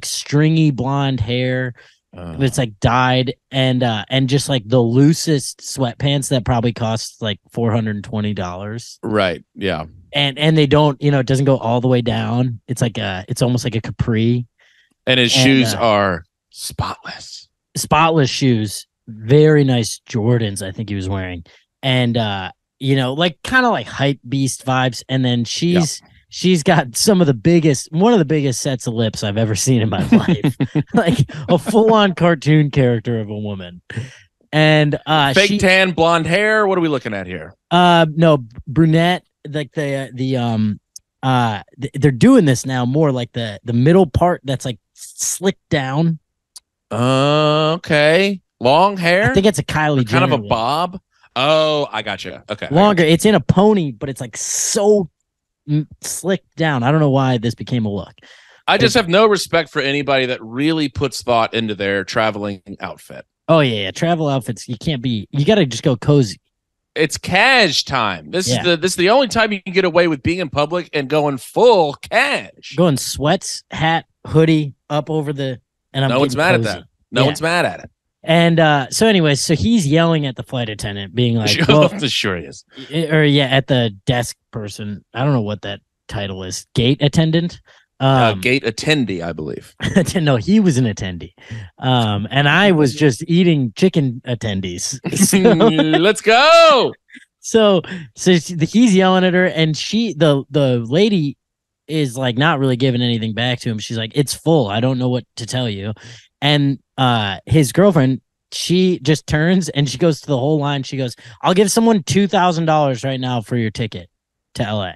stringy blonde hair. It's like dyed and just like the loosest sweatpants that probably cost like $420. Right. Yeah. And they don't, it doesn't go all the way down. It's like it's almost like a capri. And his shoes are spotless. Spotless shoes. Very nice Jordans, I think he was wearing. And like kind of like hype beast vibes. And then she's got one of the biggest sets of lips I've ever seen in my life. Like a full-on cartoon character of a woman. And fake tan, blonde hair. What are we looking at here? No, brunette. Like they're doing this now more like the middle part that's like slicked down. Okay. Long hair. I think it's a Kylie Jenner. Kind of a bob. Oh, I got you. Okay. Longer. It's in a pony, but it's like so slicked down. I don't know why this became a look. I just have no respect for anybody that really puts thought into their traveling outfit. Oh yeah. Travel outfits. You got to just go cozy. It's cash time. This is the only time you can get away with being in public and going full cash. Going sweats, hat, hoodie up over the, and no one's mad at that. No one's mad at it. And so he's yelling at the flight attendant, being like, sure he is. At the desk person. I don't know what that title is. Gate attendant? Gate attendee, I believe. No, he was an attendee. And I was just eating chicken attendees. So, let's go. So he's yelling at her, and the lady is like not really giving anything back to him. She's like, "It's full. I don't know what to tell you." And his girlfriend, she just turns and she goes to the whole line. She goes, "I'll give someone $2,000 right now for your ticket to LA.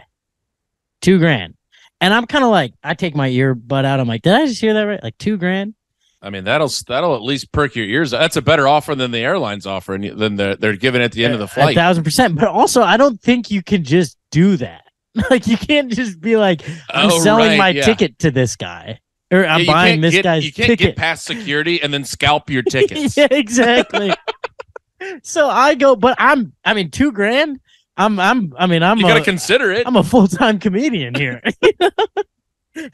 $2,000. And I'm kind of like, I take my earbud out. I'm like, did I just hear that right? Like $2,000? I mean, that'll at least perk your ears. That's a better offer than the airline's offer, and than they're giving at the end of the flight. 1,000%. But also, I don't think you can just do that. Like, you can't just be like, I'm selling my ticket to this guy. Or I'm buying this guy's ticket. You can't get past security and then scalp your tickets. Yeah, exactly. So I go, but $2,000. You got to consider it. I'm a full-time comedian here.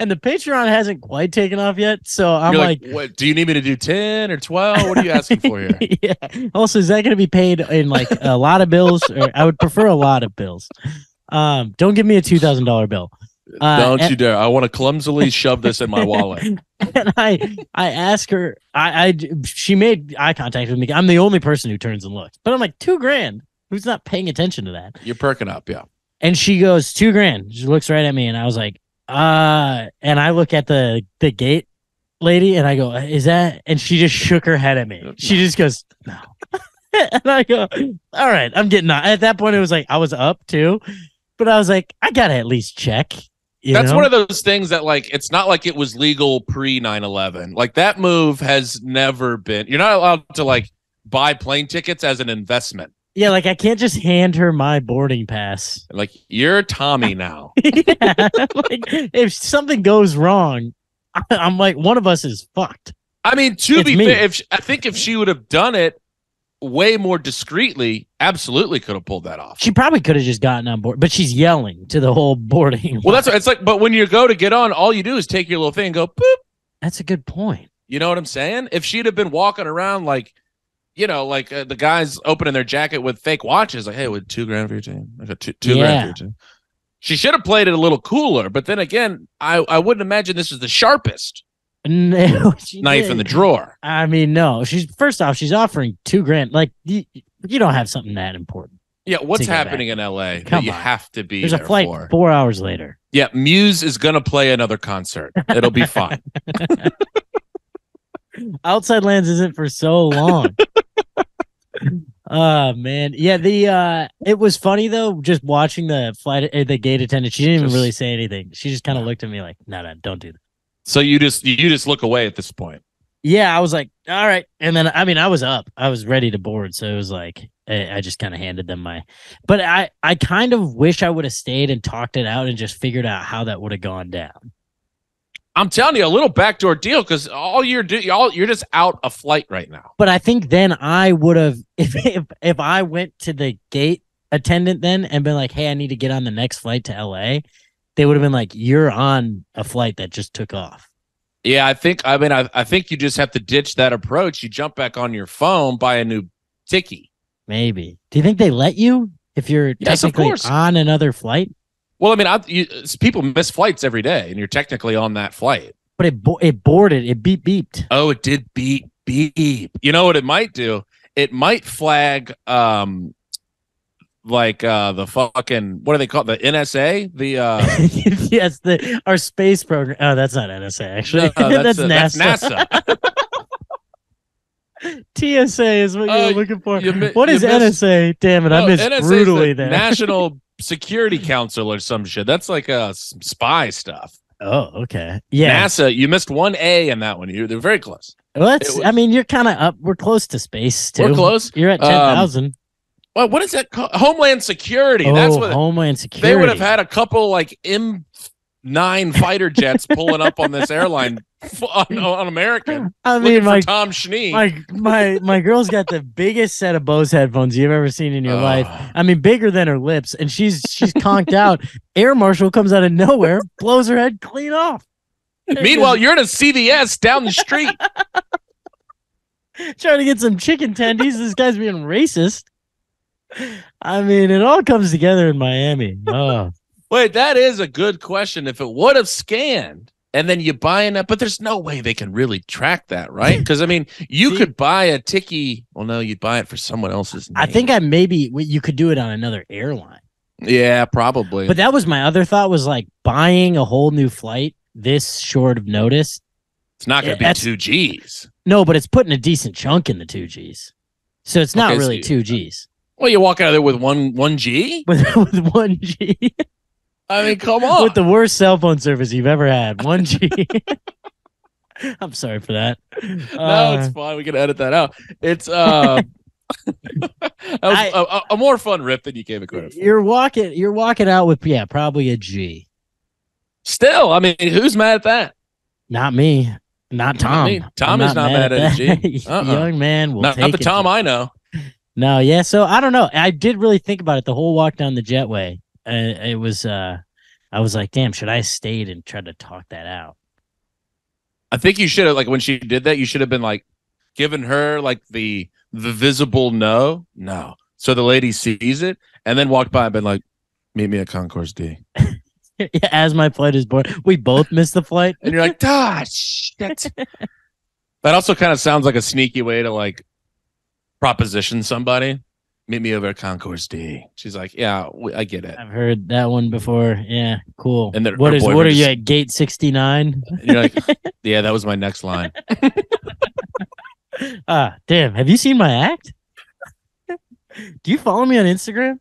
And the Patreon hasn't quite taken off yet. So I'm like, what, do you need me to do 10 or 12? What are you asking for here? Yeah. Also, is that going to be paid in like a lot of bills? Or I would prefer a lot of bills. Don't give me a $2,000 bill. Don't you dare. I want to clumsily shove this in my wallet. And I ask her, she made eye contact with me. I'm the only person who turns and looks, but I'm like, $2,000. Who's not paying attention to that? You're perking up. Yeah. And she goes, $2,000. She looks right at me. And I was like, And I look at the gate lady and I go, is that? And she just shook her head at me. She just goes, no. And I go, all right, I'm getting on. At that point, it was like I was up too, but I was like, I gotta at least check. That's one of those things that, like, it's not like it was legal pre 9/11. Like, that move has never been. You're not allowed to like buy plane tickets as an investment. Yeah, like I can't just hand her my boarding pass. Like, you're Tommy now. Yeah, like if something goes wrong, I'm like, one of us is fucked. I mean, to It's be me. fair, I think if she would have done it way more discreetly, absolutely could have pulled that off. She probably could have just gotten on board, but she's yelling to the whole boarding. Well, that's what it's like. But when you go to get on, all you do is take your little thing and go boop. That's a good point. You know what I'm saying? If she'd have been walking around like, you know, like the guys opening their jacket with fake watches, like, hey, with $2,000 for your team, I got two grand for your team. She should have played it a little cooler. But then again, I wouldn't imagine this is the sharpest No, knife in the drawer. I mean, no. She's first off, she's offering $2,000. Like you don't have something that important. Yeah, what's to go happening back. in LA Come that you on. have to be There's a there flight for? 4 hours later. Yeah, Muse is gonna play another concert. It'll be fine. Outside Lands isn't for so long. Oh man, yeah. It was funny though, just watching the the gate attendant. She didn't even really say anything. She just kind of looked at me like, "No, don't do that." So you just look away at this point. Yeah, I was like, "All right," and then I mean, I was up, I was ready to board, so it was like I just kind of handed them my. But I kind of wish I would have stayed and talked it out and just figured out how that would have gone down. I'm telling you, a little backdoor deal because you're just out a flight right now. But I think then I would have if I went to the gate attendant then and been like, "Hey, I need to get on the next flight to LA," they would have been like, "You're on a flight that just took off." Yeah, I think you just have to ditch that approach. You jump back on your phone, buy a new ticket. Maybe. Do you think they let you if you're Yes, of technically course. on another flight? Well, I mean, people miss flights every day, and you're technically on that flight. But it boarded. It beeped. Oh, it did beep. You know what it might do? It might flag the fucking, what do they call it? The NSA? The Yes, our space program. Oh, that's not NSA actually. no, that's that's NASA. NASA. TSA is what you're looking for. What you is missed- NSA? Damn it, I missed NSA is brutally the there. National Security Council or some shit. That's like some spy stuff. Oh, okay. Yeah. NASA, you missed one A in that one. They're very close. Well, It was- I mean, you're kind of up. We're close to space too. We're close. You're at 10,000. Well, what is that called? Homeland Security. That's what Homeland Security. they would have had a couple like M9 fighter jets pulling up on this airline on American. I Looking mean, for my Tom Schnee. my girl's got the biggest set of Bose headphones you've ever seen in your life. I mean, bigger than her lips, and she's conked out. Air Marshal comes out of nowhere, blows her head clean off. Meanwhile, you're in a CVS down the street. Trying to get some chicken tendies. This guy's being racist. I mean, it all comes together in Miami. Oh, Wait, that is a good question. If it would have scanned and then you buy it, but there's no way they can really track that, right? Because I mean, you See? could buy a ticky. Well, no, you'd buy it for someone else's name. I think you could do it on another airline. Yeah, probably. But that was my other thought was like buying a whole new flight this short of notice. it's not going to be that's- 2Gs. No, but it's putting a decent chunk in the 2Gs. So it's not Okay, so really you- 2Gs. Well, you walk out of there with one G. With 1G. I mean, come on. With the worst cell phone service you've ever had. 1G. I'm sorry for that. No, it's fine. We can edit that out. It's that was a more fun rip than you gave it credit for. You're walking out with probably a G. Still, I mean, who's mad at that? Not me. Not Tom. me. Tom is not mad at a G. that. Young man will Not take the it. Tom I know. No, yeah. So I don't know. I did really think about it the whole walk down the jetway. It was I was like, damn, should I have stayed and tried to talk that out? I think you should have, like, when she did that, you should have been like giving her like the visible no. So the lady sees it and then walked by and been like, meet me at Concourse D. As my flight is board, we both missed the flight. And you're like, shit. That also kind of sounds like a sneaky way to like proposition somebody. Meet me over at Concourse D. She's like, yeah, I get it. I've heard that one before. Yeah, cool. And then what her are boyfriend you just- at gate 69? And you're like, yeah, that was my next line. Damn. Have you seen my act? Do you follow me on Instagram?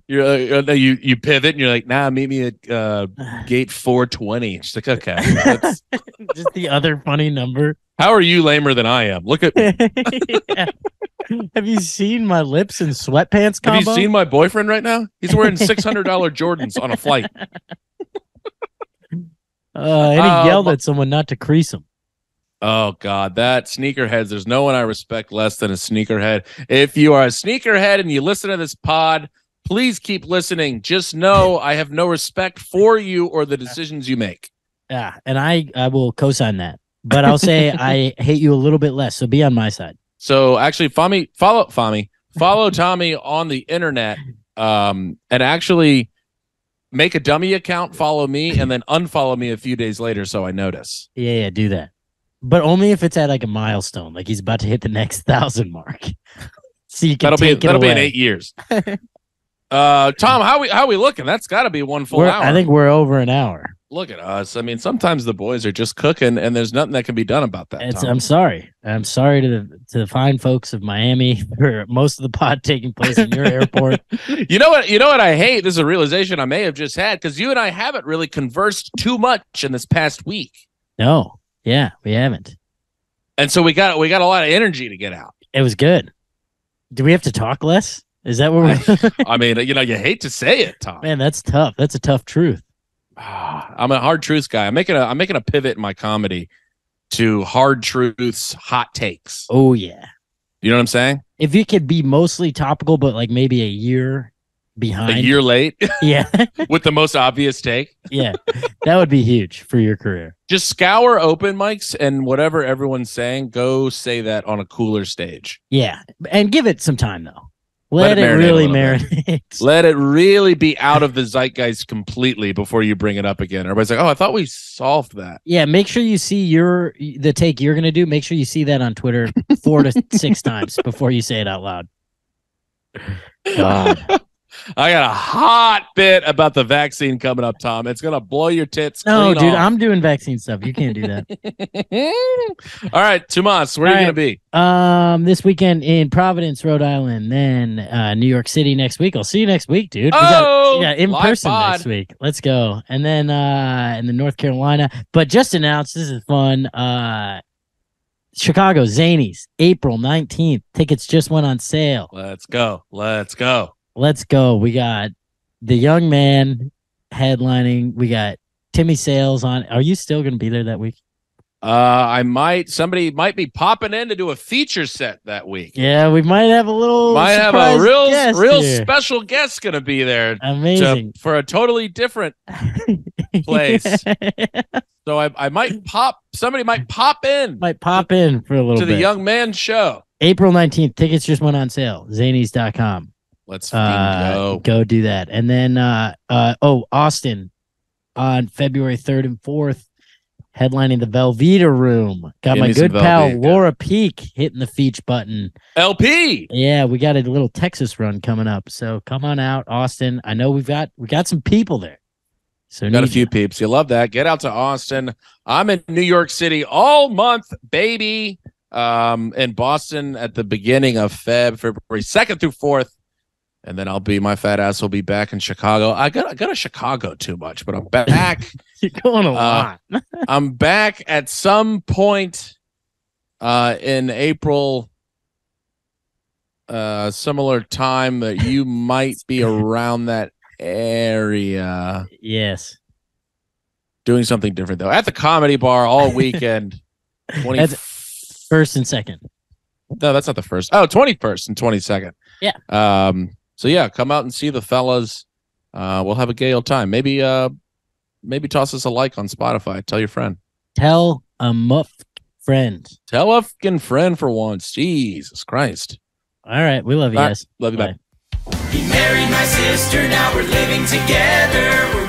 You pivot and you're like, nah, meet me at gate 420. She's like, okay. That's- Just the other funny number. how are you lamer than I am? Look at me. Yeah. Have you seen my lips and sweatpants combo? Have you seen my boyfriend right now? He's wearing $600 Jordans on a flight. And he yelled at someone not to crease him. Oh God, that sneakerheads. There's no one I respect less than a sneakerhead. If you are a sneakerhead and you listen to this pod, please keep listening. Just know I have no respect for you or the decisions you make. Yeah, and I will co-sign that. But I'll say I hate you a little bit less, so be on my side. So actually, follow Tommy on the internet, and actually make a dummy account, follow me, and then unfollow me a few days later so I notice. Yeah, do that. But only if it's at like a milestone, like he's about to hit the next 1,000 mark. So you can That'll be in 8 years. Tom, how we looking? That's got to be one full hour. I think we're over an hour. Look at us. I mean, sometimes the boys are just cooking, and there's nothing that can be done about that. Tom. I'm sorry. I'm sorry to the fine folks of Miami for most of the pod taking place in your airport. You know what I hate? This is a realization I may have just had because you and I haven't really conversed too much in this past week. No, yeah, we haven't. And so we got a lot of energy to get out. It was good. Do we have to talk less? Is that what we're? I mean, you hate to say it, Tom. Man, that's tough. That's a tough truth. I'm a hard truths guy. I'm making a pivot in my comedy to hard truths, hot takes. Oh yeah. You know what I'm saying? If you could be mostly topical, but like maybe a year behind. A year late Yeah. with the most obvious take. Yeah. That would be huge for your career. Just scour open mics and whatever everyone's saying, go say that on a cooler stage. Yeah. And give it some time though. Let it marinate really a little marinate. Let it really be out of the zeitgeist completely before you bring it up again. Everybody's like, oh, I thought we solved that. Yeah, make sure you see the take you're gonna do. Make sure you see that on Twitter 4 to 6 times before you say it out loud. God. I got a hot bit about the vaccine coming up, Tom. It's gonna blow your tits. No, clean dude, off. I'm doing vaccine stuff. You can't do that. All right, Tomas, where are you gonna be? This weekend in Providence, Rhode Island, then New York City next week. I'll see you next week, dude. In live person pod. next week. Let's go. And then in the North Carolina, but just announced, this is fun. Chicago Zanies, April 19th. Tickets just went on sale. Let's go. Let's go. We got the young man headlining. We got Timmy Sales on. Are you still going to be there that week? Somebody might be popping in to do a feature set that week. Yeah, we might have a little. Might have surprise a real guest here. special guest going to be there. Amazing. For a totally different place. So I might pop. Somebody might pop in. Might pop in for a little to bit. the young man show. April 19th. Tickets just went on sale. Zanies.com. Let's go. Go do that. And then Austin on February 3rd and 4th, headlining the Velveeta Room. Got Give my me some good pal Velveeta. Laura Peak hitting the feature button. LP. Yeah, we got a little Texas run coming up. So come on out, Austin. I know we got some people there. So Got a need few you. peeps. You love that. Get out to Austin. I'm in New York City all month, baby. In Boston at the beginning of February 2nd through 4th. And then my fat ass will be back in Chicago. I got to Chicago too much, but I'm back. You're going a lot. I'm back at some point in April, similar time that you might be around that area. Yes. Doing something different though. At the Comedy Bar all weekend. 20 First and second. No, that's not the first. Oh, 21st and 22nd. Yeah. So yeah, come out and see the fellas. We'll have a gay old time. Maybe toss us a like on Spotify. Tell your friend. Tell a muff friend. Tell a fucking friend for once. Jesus Christ. All right. We love you All right. guys. Love you, Bye. bye. He married my sister, now we're living together. We're